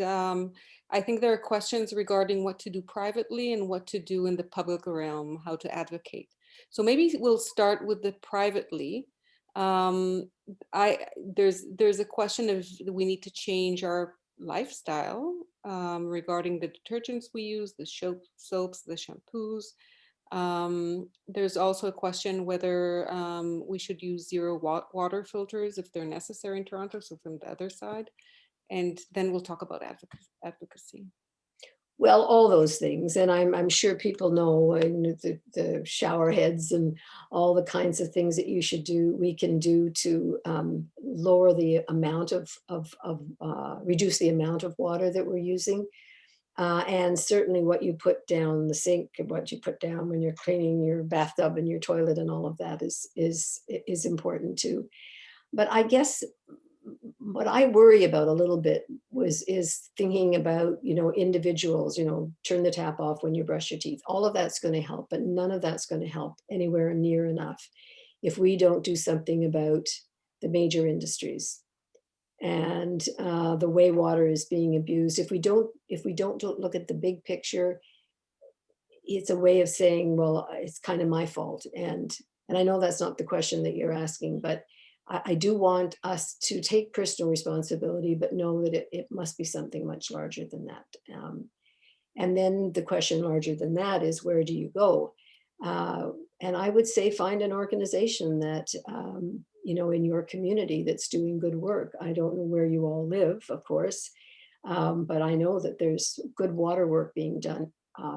I think there are questions regarding what to do privately and what to do in the public realm, how to advocate. So maybe we'll start with the privately. There's a question of we need to change our lifestyle regarding the detergents we use, the soaps, the shampoos. There's also a question whether we should use zero water filters if they're necessary in Toronto, so from the other side. And then we'll talk about advocacy. Well, all those things, and I'm sure people know the shower heads and all the kinds of things that we can do to lower the amount reduce the amount of water that we're using. And certainly what you put down the sink and what you put down when you're cleaning your bathtub and your toilet and all of that is important too. But I guess what I worry about a little bit is thinking about, individuals, turn the tap off when you brush your teeth. All of that's going to help, but none of that's going to help anywhere near enough if we don't do something about the major industries and the way water is being abused. If we don't look at the big picture, it's a way of saying, well, it's kind of my fault. And I know that's not the question that you're asking, but I do want us to take personal responsibility, but know that it must be something much larger than that. And then the question larger than that is, where do you go? And I would say find an organization that, in your community that's doing good work. I don't know where you all live, of course, but I know that there's good water work being done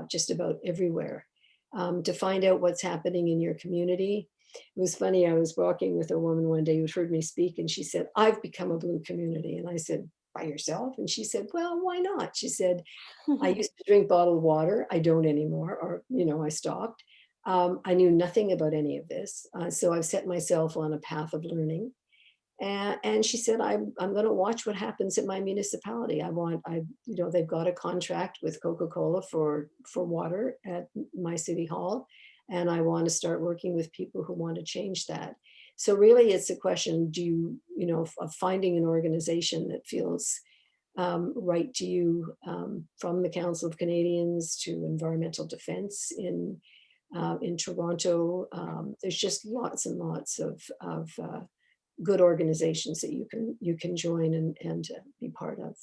just about everywhere. To find out what's happening in your community. It was funny, I was walking with a woman one day who heard me speak, and she said, I've become a blue community. And I said, by yourself? And she said, well, why not? She said, I used to drink bottled water. I don't anymore, or, I stopped. I knew nothing about any of this. So I've set myself on a path of learning. And she said, I'm going to watch what happens at my municipality. They've got a contract with Coca-Cola for water at my city hall. And I want to start working with people who want to change that. So really it's a question, of finding an organization that feels right to you, from the Council of Canadians to Environmental Defense in Toronto. There's just lots and lots of good organizations that you can join and be part of.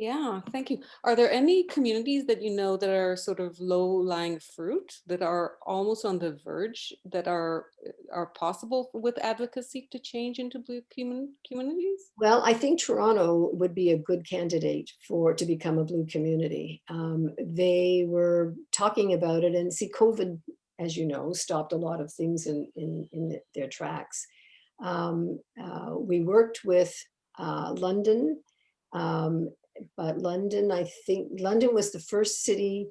Yeah, thank you. Are there any communities that you know that are sort of low-lying fruit that are almost on the verge that are possible with advocacy to change into blue communities? Well, I think Toronto would be a good candidate to become a blue community. They were talking about it, and see, COVID, as you know, stopped a lot of things in their tracks. We worked with London, but I think London was the first city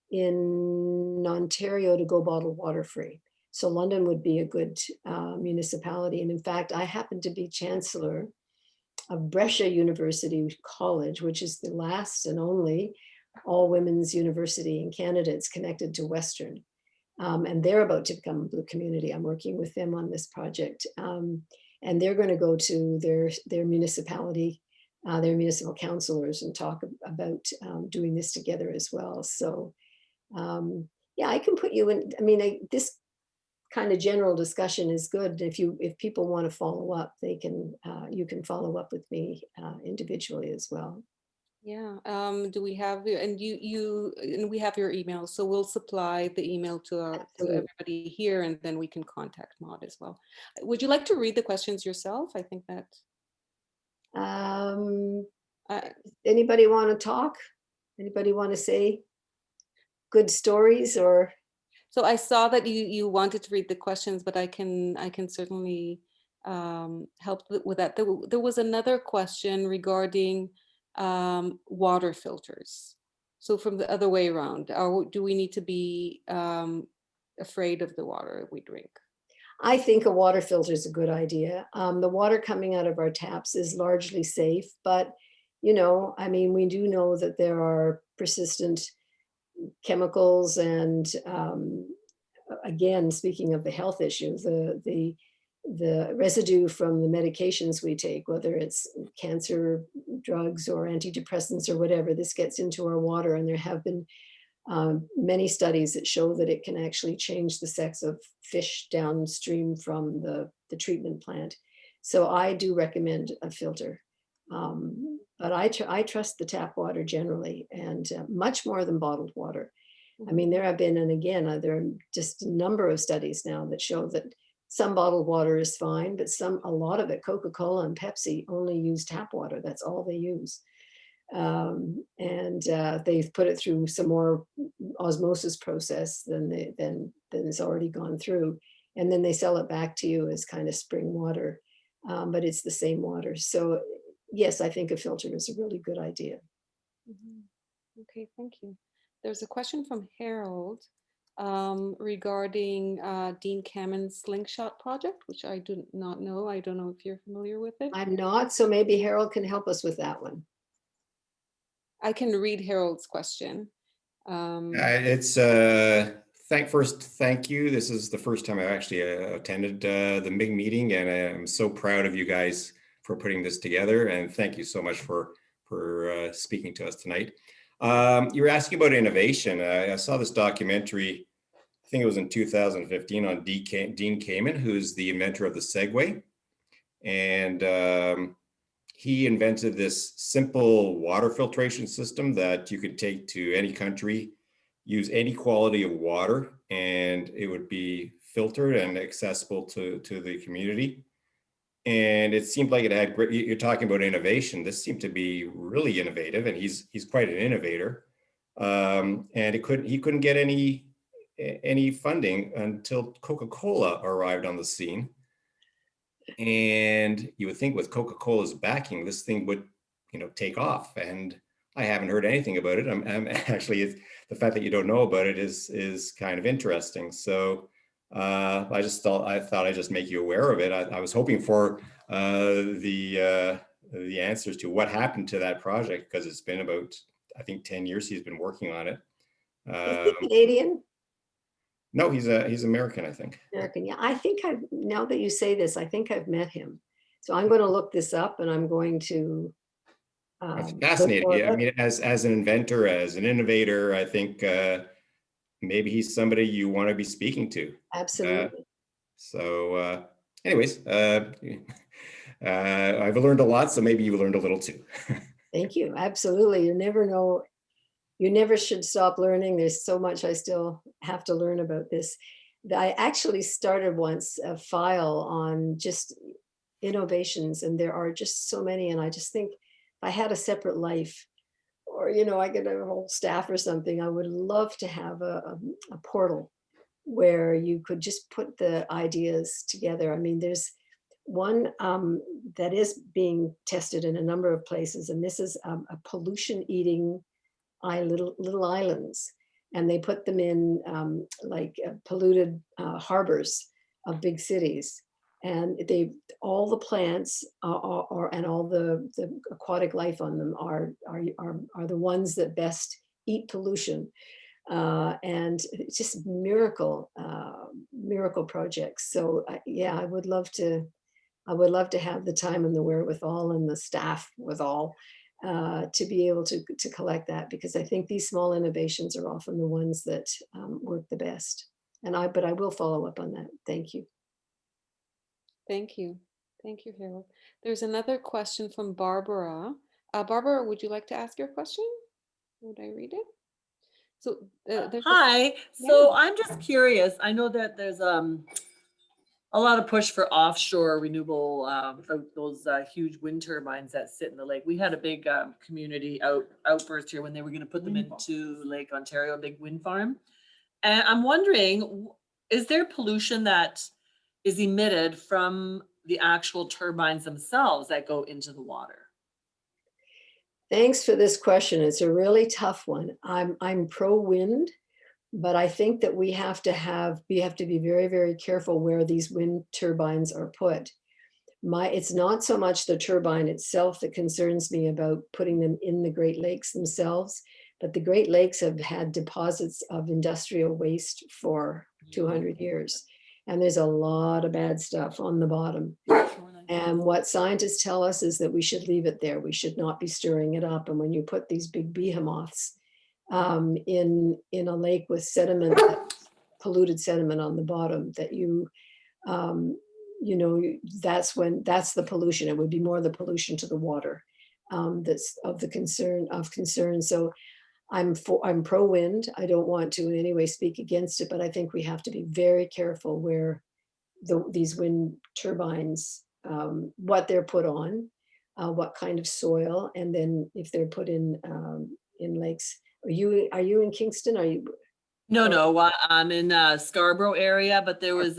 in Ontario to go bottled water free. So London would be a good municipality. And in fact, I happen to be chancellor of Brescia University College, which is the last and only all-women's university in Canada. It's connected to Western. And they're about to become a blue community. I'm working with them on this project. And they're going to go to their municipality, their municipal councillors, and talk about doing this together as well. So yeah, I can put you in. I mean, this kind of general discussion is good. If people want to follow up, you can follow up with me individually as well. Yeah. Do we have and we have your email, so we'll supply the email to everybody here, and then we can contact Maud as well. Would you like to read the questions yourself? I think that. Anybody want to talk? Anybody want to say good stories or? So I saw that you wanted to read the questions, but I can certainly helped with that. There was another question regarding water filters. So from the other way around, do we need to be afraid of the water we drink? I think a water filter is a good idea. The water coming out of our taps is largely safe, but you know, I mean, we do know that there are persistent chemicals and again, speaking of the health issue, the residue from the medications we take, whether it's cancer drugs or antidepressants or whatever, this gets into our water, and there have been many studies that show that it can actually change the sex of fish downstream from the treatment plant. So I do recommend a filter. But I trust the tap water generally, and much more than bottled water. I mean, there have been, and again, there are just a number of studies now that show that some bottled water is fine, but a lot of it, Coca-Cola and Pepsi, only use tap water. That's all they use. And they've put it through some more osmosis process than it's already gone through. And then they sell it back to you as kind of spring water, but it's the same water. So yes, I think a filter is a really good idea. Okay, thank you. There's a question from Harold regarding Dean Kammen's Slingshot project, which I do not know. I don't know if you're familiar with it. I'm not, so maybe Harold can help us with that one. I can read Harold's question. It's thank you. This is the first time I've actually attended the MIG meeting, and I'm so proud of you guys for putting this together. And thank you so much for speaking to us tonight. You were asking about innovation. I saw this documentary, I think it was in 2015, on Dean Kamen, who's the inventor of the Segway. And he invented this simple water filtration system that you could take to any country, use any quality of water, and it would be filtered and accessible to the community. And it seemed like it had great, you're talking about innovation. This seemed to be really innovative, and he's quite an innovator. And he couldn't get any funding until Coca-Cola arrived on the scene. And you would think with Coca-Cola's backing, this thing would, take off. And I haven't heard anything about it. I'm actually, the fact that you don't know about it is kind of interesting. So I thought I'd just make you aware of it. I was hoping for the answers to what happened to that project, because it's been about, I think, 10 years he's been working on it. Is he Canadian? No, he's American, I think. American, yeah. I think now that you say this, I think I've met him. So I'm going to look this up, and I'm going to. That's fascinating. Yeah, I mean, as an inventor, as an innovator, I think maybe he's somebody you want to be speaking to. Absolutely. Anyways, I've learned a lot, so maybe you learned a little too. Thank you. Absolutely. You never know. You never should stop learning. There's so much I still have to learn about this. I actually started once a file on just innovations, and there are just so many. And I just think if I had a separate life, or, I get a whole staff or something, I would love to have a portal where you could just put the ideas together. I mean, there's one that is being tested in a number of places, and this is a pollution eating little islands, and they put them in polluted harbors of big cities, and all the plants and all the aquatic life on them are the ones that best eat pollution, and it's just miracle projects. So yeah, I would love to have the time and the wherewithal and the staff withal to be able to collect that, because I think these small innovations are often the ones that work the best. But I will follow up on that. Thank you. Thank you. Thank you, Harold. There's another question from Barbara. Barbara, would you like to ask your question? Would I read it? So hi. So I'm just curious. I know that there's a lot of push for offshore renewable, those huge wind turbines that sit in the lake. We had a big community outburst here when they were going to put them into Lake Ontario, a big wind farm. And I'm wondering, is there pollution that is emitted from the actual turbines themselves that go into the water? Thanks for this question. It's a really tough one. I'm pro wind, but I think that we have to be very, very careful where these wind turbines are put. It's not so much the turbine itself that concerns me about putting them in the Great Lakes themselves, but the Great Lakes have had deposits of industrial waste for 200 years. And there's a lot of bad stuff on the bottom. And what scientists tell us is that we should leave it there. We should not be stirring it up. And when you put these big behemoths in a lake with sediment, polluted sediment on the bottom, that that's the pollution. It would be more the pollution to the water that's of concern. So I'm pro wind. I don't want to in any way speak against it, but I think we have to be very careful where these wind turbines, what they're put on, what kind of soil, and then if they're put in lakes. Are you in Kingston? Are you? No, I'm in Scarborough area, but there was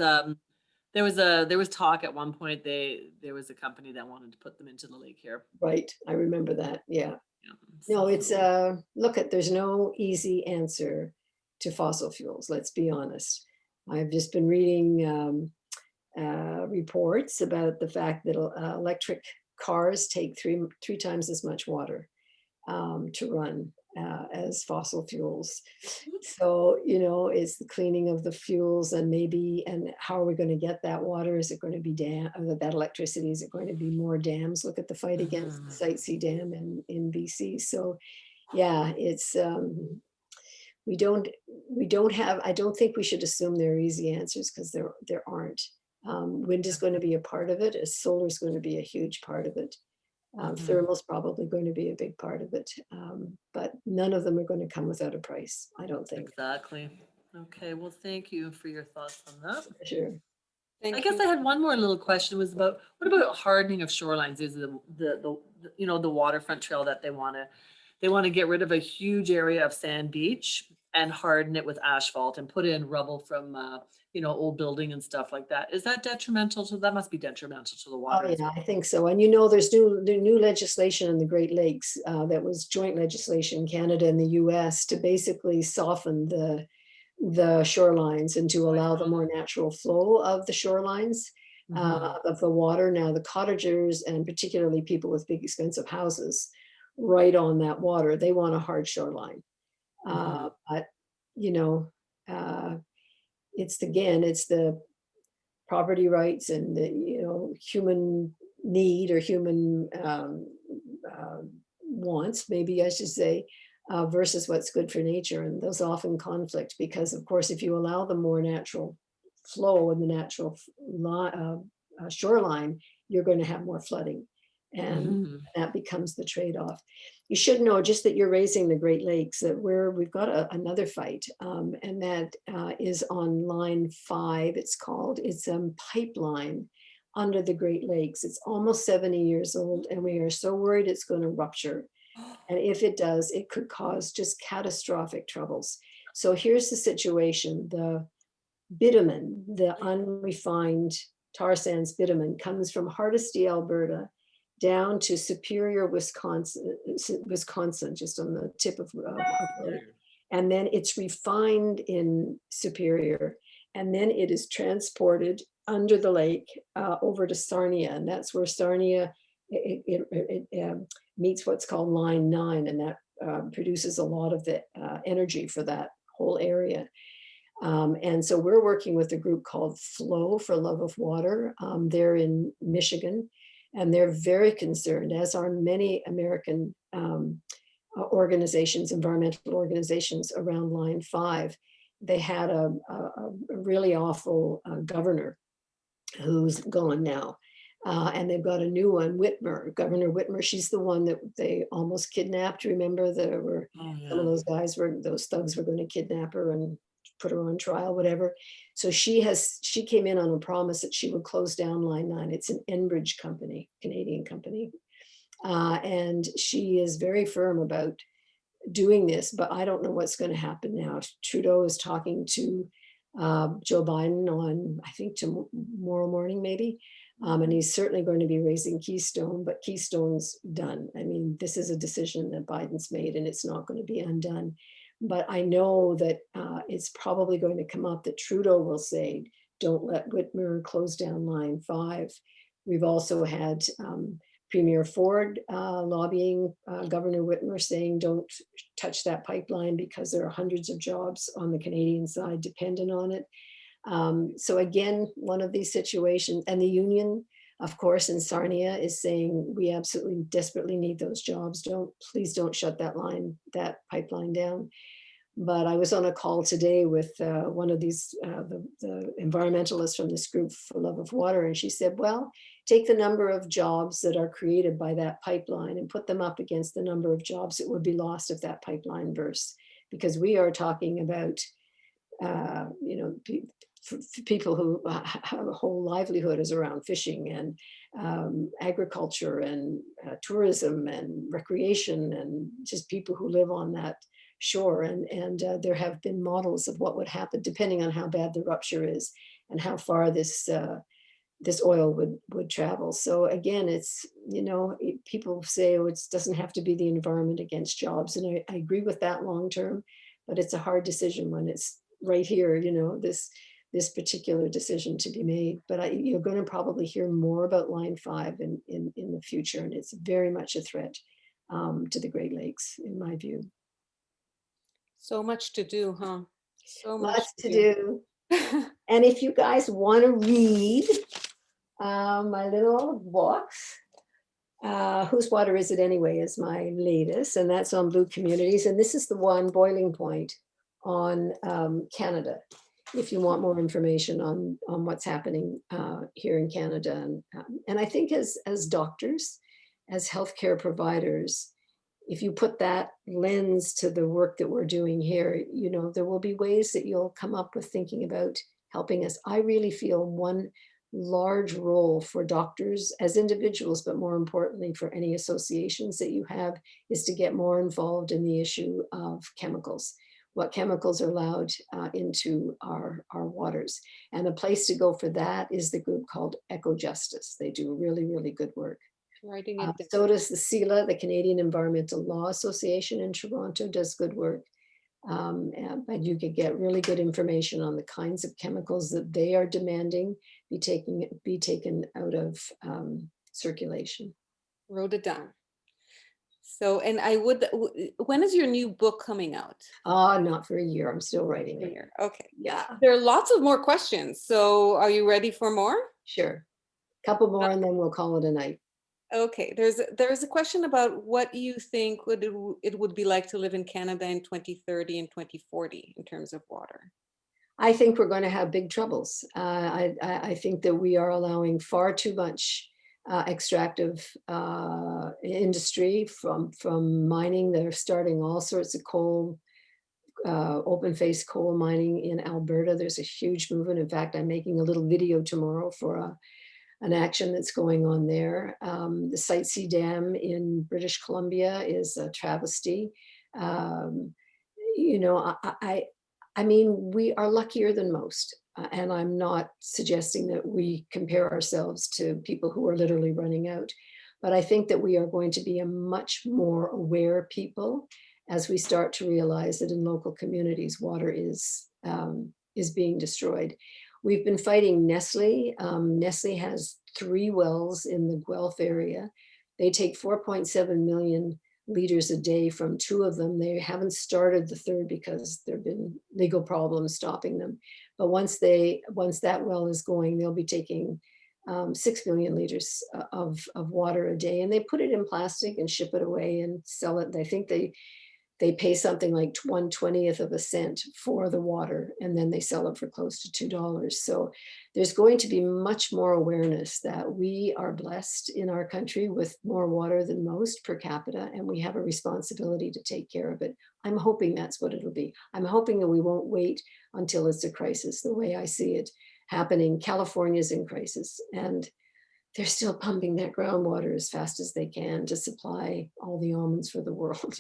talk at one point. There was a company that wanted to put them into the lake here. Right, I remember that. Yeah. Yeah, No, it's there's no easy answer to fossil fuels. Let's be honest. I've just been reading reports about the fact that electric cars take three times as much water to run as fossil fuels. So, it's the cleaning of the fuels and how are we going to get that water? Is it going to be that electricity? Is it going to be more dams? Look at the fight against the Site C Dam in BC. So yeah, it's, I don't think we should assume there are easy answers because there aren't. Wind is going to be a part of it. Solar is going to be a huge part of it. Thermal is probably going to be a big part of it, but none of them are going to come without a price, I don't think. Exactly. Okay, well, thank you for your thoughts on that. Sure. I guess I had one more little question, was about what about hardening of shorelines? Is the waterfront trail that they want to get rid of a huge area of sand beach and harden it with asphalt and put in rubble from old building and stuff like that. Is that detrimental to, that must be detrimental to the water? Oh, yeah, I think so. And there's new legislation in the Great Lakes that was joint legislation, Canada and the US, to basically soften the shorelines and to allow the more natural flow of the shorelines of the water. Now, the cottagers and particularly people with big expensive houses right on that water, they want a hard shoreline. But it's the property rights and the human need or human wants, maybe I should say, versus what's good for nature. And those often conflict because, of course, if you allow the more natural flow and the natural shoreline, you're going to have more flooding. And that becomes the trade-off. You should know, just that you're raising the Great Lakes, that we've got another fight, and that is on line 5. It's a pipeline under the Great Lakes. It's almost 70 years old, and we are so worried it's going to rupture. And if it does, it could cause just catastrophic troubles. So here's the situation. The bitumen, the unrefined tar sands bitumen, comes from Hardisty, Alberta, down to Superior, Wisconsin, just on the tip of and then it's refined in Superior, and then it is transported under the lake over to Sarnia, and that's where Sarnia meets what's called line 9, and that produces a lot of the energy for that whole area. And so we're working with a group called Flow for Love of Water. They're in Michigan. And they're very concerned, as are many American organizations, environmental organizations around line 5. They had a really awful governor who's gone now. And they've got a new one, Governor Whitmer. She's the one that they almost kidnapped. Remember, there were some of those thugs were going to kidnap her and put her on trial, whatever. So she came in on a promise that she would close down line 9. It's an Enbridge company, Canadian company. And she is very firm about doing this, but I don't know what's going to happen now. Trudeau is talking to Joe Biden on, I think tomorrow morning, maybe, And he's certainly going to be raising Keystone, but Keystone's done. I mean, this is a decision that Biden's made and it's not going to be undone. But I know that it's probably going to come up that Trudeau will say, don't let Whitmer close down Line 5. We've also had Premier Ford lobbying Governor Whitmer saying don't touch that pipeline because there are hundreds of jobs on the Canadian side dependent on it. So again, one of these situations, and the union, of course, in Sarnia is saying we absolutely desperately need those jobs. Please don't shut that pipeline down. But I was on a call today with one of these, the environmentalists from this group for Love of Water, and she said, well, take the number of jobs that are created by that pipeline and put them up against the number of jobs that would be lost if that pipeline bursts. Because we are talking about, people who have a whole livelihood is around fishing and agriculture and tourism and recreation and just people who live on that shore. And there have been models of what would happen depending on how bad the rupture is and how far this oil would travel. So again, it's, people say, oh, it doesn't have to be the environment against jobs. And I agree with that long term, but it's a hard decision when it's right here, this particular decision to be made. But you're going to probably hear more about Line 5 in the future. And it's very much a threat to the Great Lakes, in my view. So much to do, huh? So much Lots to do. And if you guys want to read my little books, Whose Water Is It Anyway is my latest, and that's on Blue Communities. And this is the one, Boiling Point, on Canada, if you want more information on what's happening here in Canada. And I think as doctors, as healthcare providers, if you put that lens to the work that we're doing here, there will be ways that you'll come up with thinking about helping us. I really feel one large role for doctors as individuals, but more importantly for any associations that you have, is to get more involved in the issue of chemicals. What chemicals are allowed into our waters. And the place to go for that is the group called Eco Justice. They do really, really good work. Writing it down. So does the CELA, the Canadian Environmental Law Association in Toronto, does good work. But you could get really good information on the kinds of chemicals that they are demanding be taken out of circulation. Wrote it down. So, and when is your new book coming out? Not for a year. I'm still writing it. Okay. Yeah, There are lots of more questions. So are you ready for more? sure. Couple more and then we'll call it a night. Okay, there's a question about what you think it would be like to live in Canada in 2030 and 2040 in terms of water. I think we're going to have big troubles. I think that we are allowing far too much extractive industry from mining. They're starting all sorts of coal, open-faced coal mining in Alberta. There's a huge movement. In fact, I'm making a little video tomorrow for an action that's going on there. The Site C Dam in British Columbia is a travesty. I mean, we are luckier than most. And I'm not suggesting that we compare ourselves to people who are literally running out. But I think that we are going to be a much more aware people as we start to realize that in local communities, water is being destroyed. We've been fighting Nestle. Nestle has 3 wells in the Guelph area. They take 4.7 million liters a day from 2 of them. They haven't started the 3rd because there have been legal problems stopping them. But once that well is going, they'll be taking 6 million liters of water a day. And they put it in plastic and ship it away and sell it. I think they pay something like 1/20th of a cent for the water, and then they sell it for close to $2. So there's going to be much more awareness that we are blessed in our country with more water than most per capita, and we have a responsibility to take care of it. I'm hoping that's what it'll be. I'm hoping that we won't wait until it's a crisis, the way I see it happening. California's in crisis, and they're still pumping that groundwater as fast as they can to supply all the almonds for the world,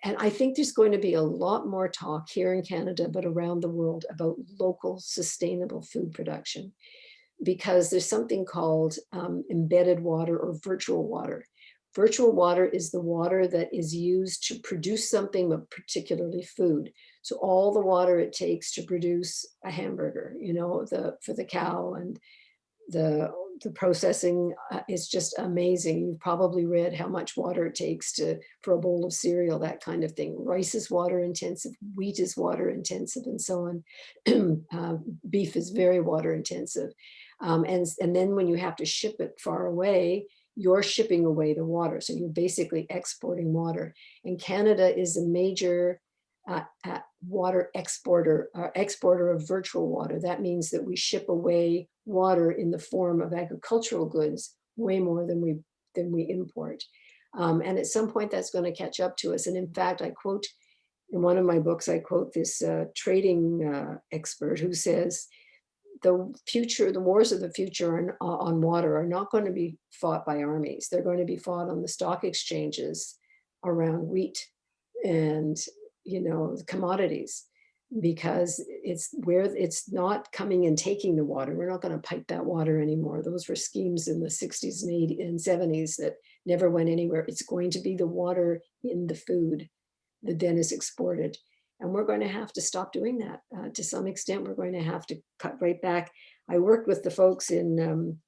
And I think there's going to be a lot more talk here in Canada, but around the world about local sustainable food production. because there's something called embedded water or virtual water. Virtual water is the water that is used to produce something, but particularly food. So all the water it takes to produce a hamburger, you know, for the cow, and the processing is just amazing. You've probably read how much water it takes for a bowl of cereal, that kind of thing. Rice is water intensive, wheat is water intensive, and so on. Beef is very water intensive. And then when you have to ship it far away, you're shipping away the water. So you're basically exporting water. And Canada is a major water exporter of virtual water. That means that we ship away water in the form of agricultural goods way more than we import. And at some point that's going to catch up to us. And in fact, I quote in one of my books, I quote this trading expert who says, the wars of the future on water are not going to be fought by armies. They're going to be fought on the stock exchanges around wheat and, you know, commodities, because it's not coming and taking the water. We're not going to pipe that water anymore. Those were schemes in the 60s and 80s and 70s that never went anywhere. It's going to be the water in the food that then is exported. And we're going to have to stop doing that. To some extent, we're going to have to cut right back. I worked with the folks in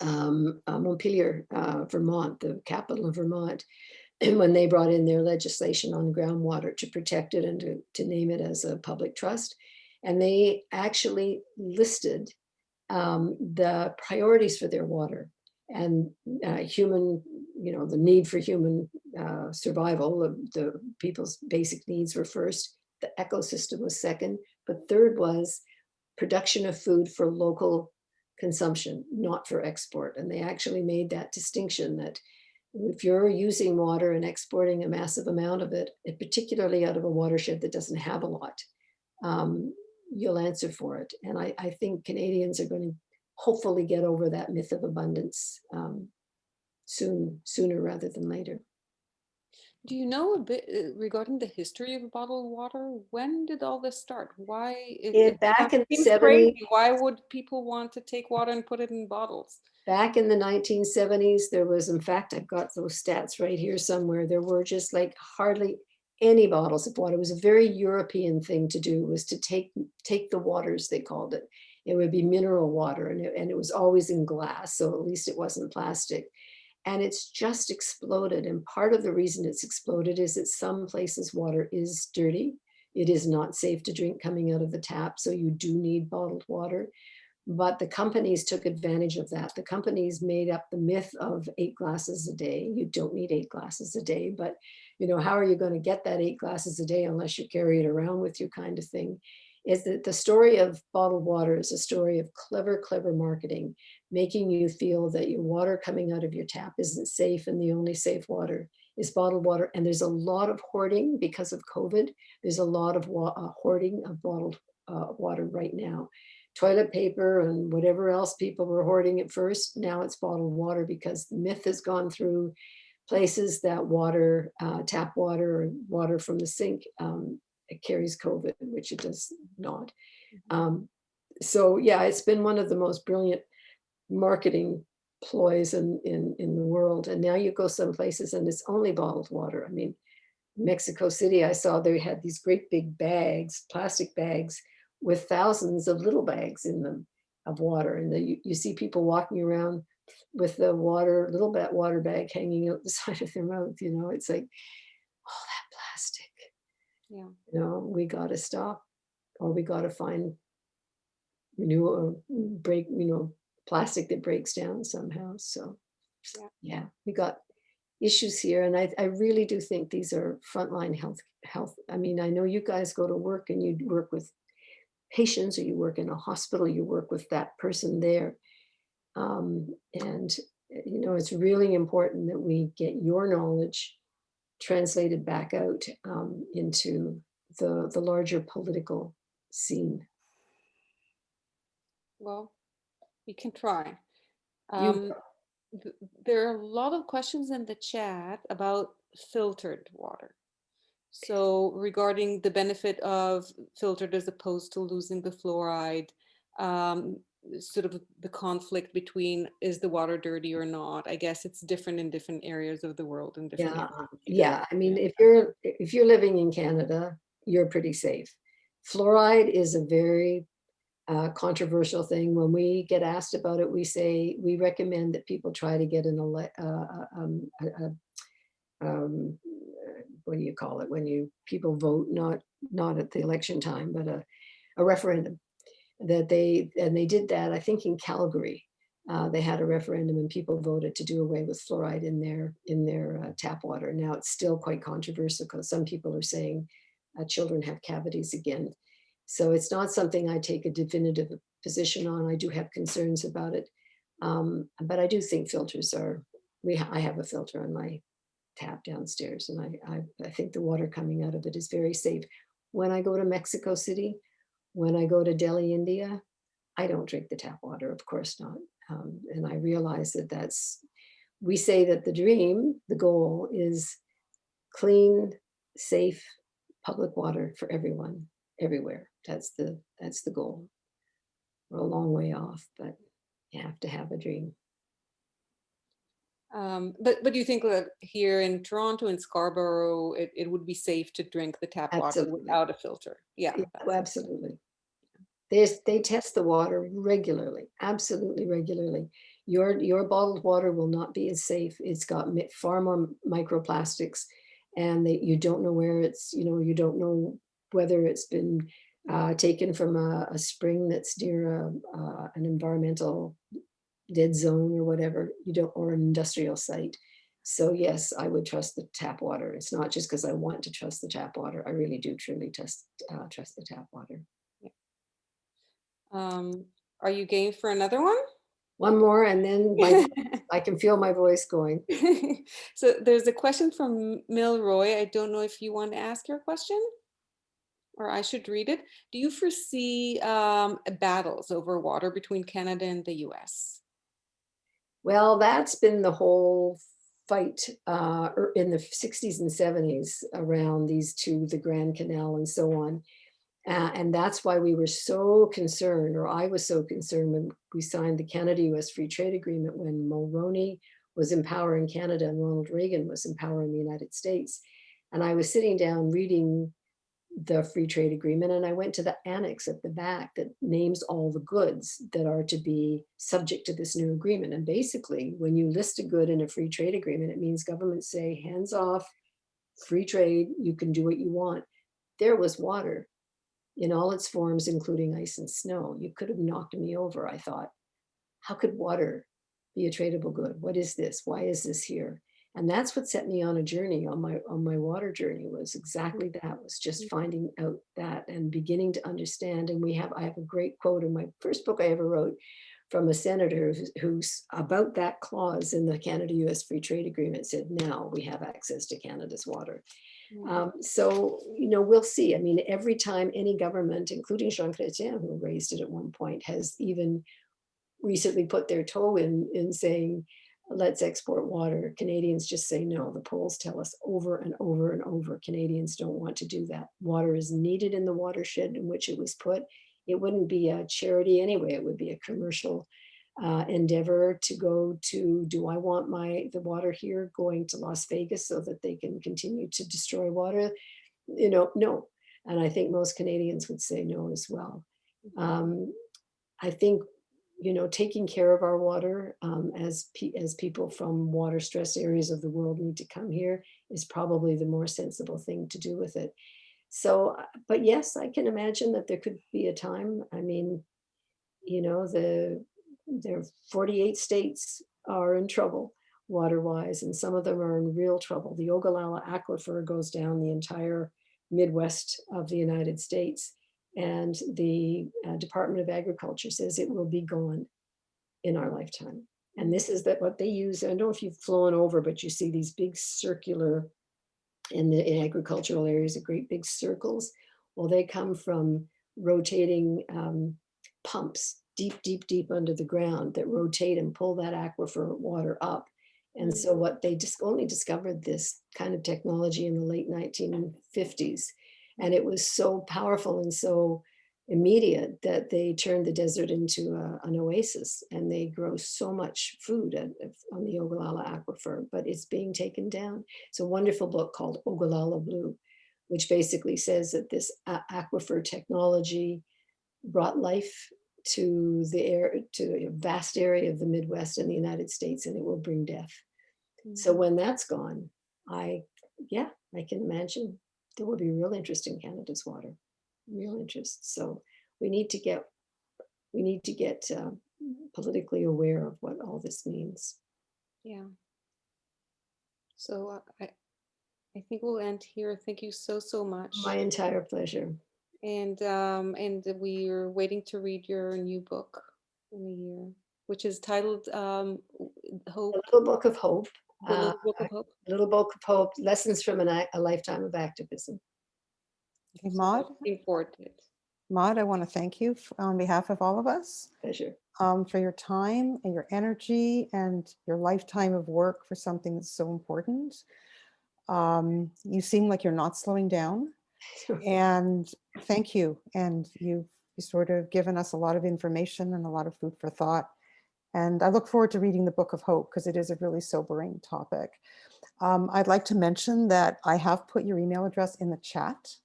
Montpelier, Vermont, the capital of Vermont, and when they brought in their legislation on groundwater to protect it and to name it as a public trust. And they actually listed the priorities for their water and human, you know, the need for human survival. The people's basic needs were first, the ecosystem was second, but third was production of food for local consumption, not for export. And they actually made that distinction that if you're using water and exporting a massive amount of it, particularly out of a watershed that doesn't have a lot, you'll answer for it. And I think Canadians are going to hopefully get over that myth of abundance sooner rather than later. Do you know a bit regarding the history of bottled water? When did all this start? Why Back in the seems 70s, crazy. Why would people want to take water and put it in bottles? back in the 1970s, there was, in fact, I've got those stats right here somewhere. There were just like hardly any bottles of water. It was a very European thing to do, was to take the waters, they called it. It would be mineral water, and it was always in glass, so at least it wasn't plastic. And it's just exploded. And part of the reason it's exploded is that some places water is dirty. It is not safe to drink coming out of the tap, so you do need bottled water. But the companies took advantage of that. The companies made up the myth of 8 glasses a day. You don't need 8 glasses a day, but you know, how are you going to get that 8 glasses a day unless you carry it around with you, kind of thing? Is that the story of bottled water is a story of clever marketing, making you feel that your water coming out of your tap isn't safe, and the only safe water is bottled water. And there's a lot of hoarding because of COVID. There's a lot of hoarding of bottled water right now. Toilet paper and whatever else people were hoarding at first, now it's bottled water, because the myth has gone through places that water, tap water or water from the sink, it carries COVID, which it does not. So yeah, it's been one of the most brilliant marketing ploys in the world. And now you go some places and it's only bottled water. I mean, Mexico City, I saw they had these great big bags, plastic bags, with thousands of little bags in them of water. And you see people walking around with the little water bag hanging out the side of their mouth. You know, it's like, oh, that plastic. Yeah. You know, we got to stop, or we got to find plastic that breaks down somehow. So yeah, we got issues here. And I really do think these are frontline health. I mean, I know you guys go to work and you work with patients, or you work in a hospital, you work with that person there. And, you know, it's really important that we get your knowledge translated back out into the larger political scene. Well, we can try. You- There are a lot of questions in the chat about filtered water. So regarding the benefit of filtered as opposed to losing the fluoride, sort of the conflict between is the water dirty or not. I guess it's different in different areas of the world and different Yeah, areas of the yeah. world. I mean, if you're living in Canada, you're pretty safe. Fluoride is a very controversial thing. When we get asked about it, we say we recommend that people try to get um, what do you call it when people vote, not at the election time, but a referendum. They did that, I think, in Calgary. They had a referendum and people voted to do away with fluoride in their tap water. Now it's still quite controversial because some people are saying children have cavities again. So it's not something I take a definitive position on. I do have concerns about it, but I do think filters are. I have a filter on my tap downstairs, and I think the water coming out of it is very safe. When I go to Mexico City, when I go to Delhi, India, I don't drink the tap water, of course not. And I realize we say that the goal is clean, safe, public water for everyone, everywhere. That's the goal. We're a long way off, but you have to have a dream. But do you think that here in Toronto and Scarborough, it would be safe to drink the tap water Absolutely. without a filter? Yeah, Yeah, that's- absolutely. They test the water regularly, absolutely regularly. Your bottled water will not be as safe. It's got far more microplastics, and you don't know where you don't know whether it's been taken from a spring that's near an environmental dead zone or whatever, or an industrial site. So yes, I would trust the tap water. It's not just because I want to trust the tap water. I really do truly trust the tap water. Are you game for another one? One more, and then I can feel my voice going. So there's a question from Milroy. I don't know if you want to ask your question or I should read it. Do you foresee battles over water between Canada and the US? Well, that's been the whole fight in the 60s and 70s around these two, the Grand Canal and so on. And that's why we were so concerned, or I was so concerned when we signed the Canada-US Free Trade Agreement, when Mulroney was empowering Canada and Ronald Reagan was empowering the United States. And I was sitting down reading the free trade agreement, and I went to the annex at the back that names all the goods that are to be subject to this new agreement. And basically, when you list a good in a free trade agreement, it means governments say, hands off, free trade, you can do what you want. There was water in all its forms, including ice and snow. You could have knocked me over, I thought. How could water be a tradable good? What is this? Why is this here? And that's what set me on a journey, on my water journey, was exactly that, was just finding out that and beginning to understand. And I have a great quote in my first book I ever wrote from a senator who's about that clause in the Canada-US Free Trade Agreement, said, now we have access to Canada's water. So, we'll see. I mean, every time any government, including Jean Chrétien, who raised it at one point, has even recently put their toe in saying, let's export water, Canadians just say no. The polls tell us over and over and over, Canadians don't want to do that. Water is needed in the watershed in which it was put. It wouldn't be a charity anyway. It would be a commercial endeavor to go to, do I want the water here going to Las Vegas so that they can continue to destroy water? No. And I think most Canadians would say no as well. I think, taking care of our water as people from water stressed areas of the world need to come here is probably the more sensible thing to do with it. So, but yes, I can imagine that there could be a time. I mean, there are 48 states are in trouble water-wise, and some of them are in real trouble. The Ogallala Aquifer goes down the entire Midwest of the United States, and the Department of Agriculture says it will be gone in our lifetime. And this is what they use. I don't know if you've flown over, but you see these big circular, in the agricultural areas, great big circles. Well, they come from rotating pumps deep under the ground that rotate and pull that aquifer water up. And so what they just only discovered this kind of technology in the late 1950s. And it was so powerful and so immediate that they turned the desert into an oasis, and they grow so much food on the Ogallala aquifer, but it's being taken down. It's a wonderful book called Ogallala Blue, which basically says that this aquifer technology brought life to a vast area of the Midwest and the United States, and it will bring death. So when that's gone, I can imagine there will be real interest in Canada's water, real interest. So we need to get politically aware of what all this means. Yeah. So I think we'll end here. Thank you so much. My entire pleasure. And we're waiting to read your new book in a year, which is titled Hope. A Little Book of Hope. The Little Book of Hope. Little Book of Hope, Lessons from a Lifetime of Activism. Okay, So Maud, looking forward to it. Maud, I want to thank you on behalf of all of us Pleasure. for your time and your energy and your lifetime of work for something that's so important. You seem like you're not slowing down, and thank you. And you've sort of given us a lot of information and a lot of food for thought. And I look forward to reading the Book of Hope because it is a really sobering topic. I'd like to mention that I have put your email address in the chat.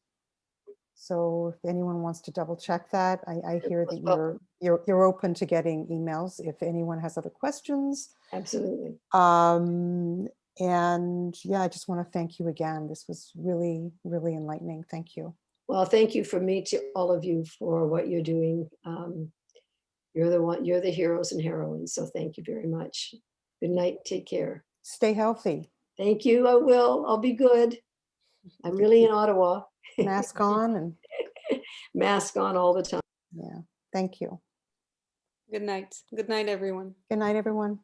So if anyone wants to double check that, I hear that you're open to getting emails if anyone has other questions. Absolutely. And yeah, I just want to thank you again. This was really, really enlightening. Thank you. Well, thank you from me to all of you for what you're doing. You're the heroes and heroines. So thank you very much. Good night. Take care. Stay healthy. Thank you. I will. I'll be good. I'm really in Ottawa. Mask on and Mask on all the time. yeah, thank you. Good night. Good night, everyone. Good night, everyone.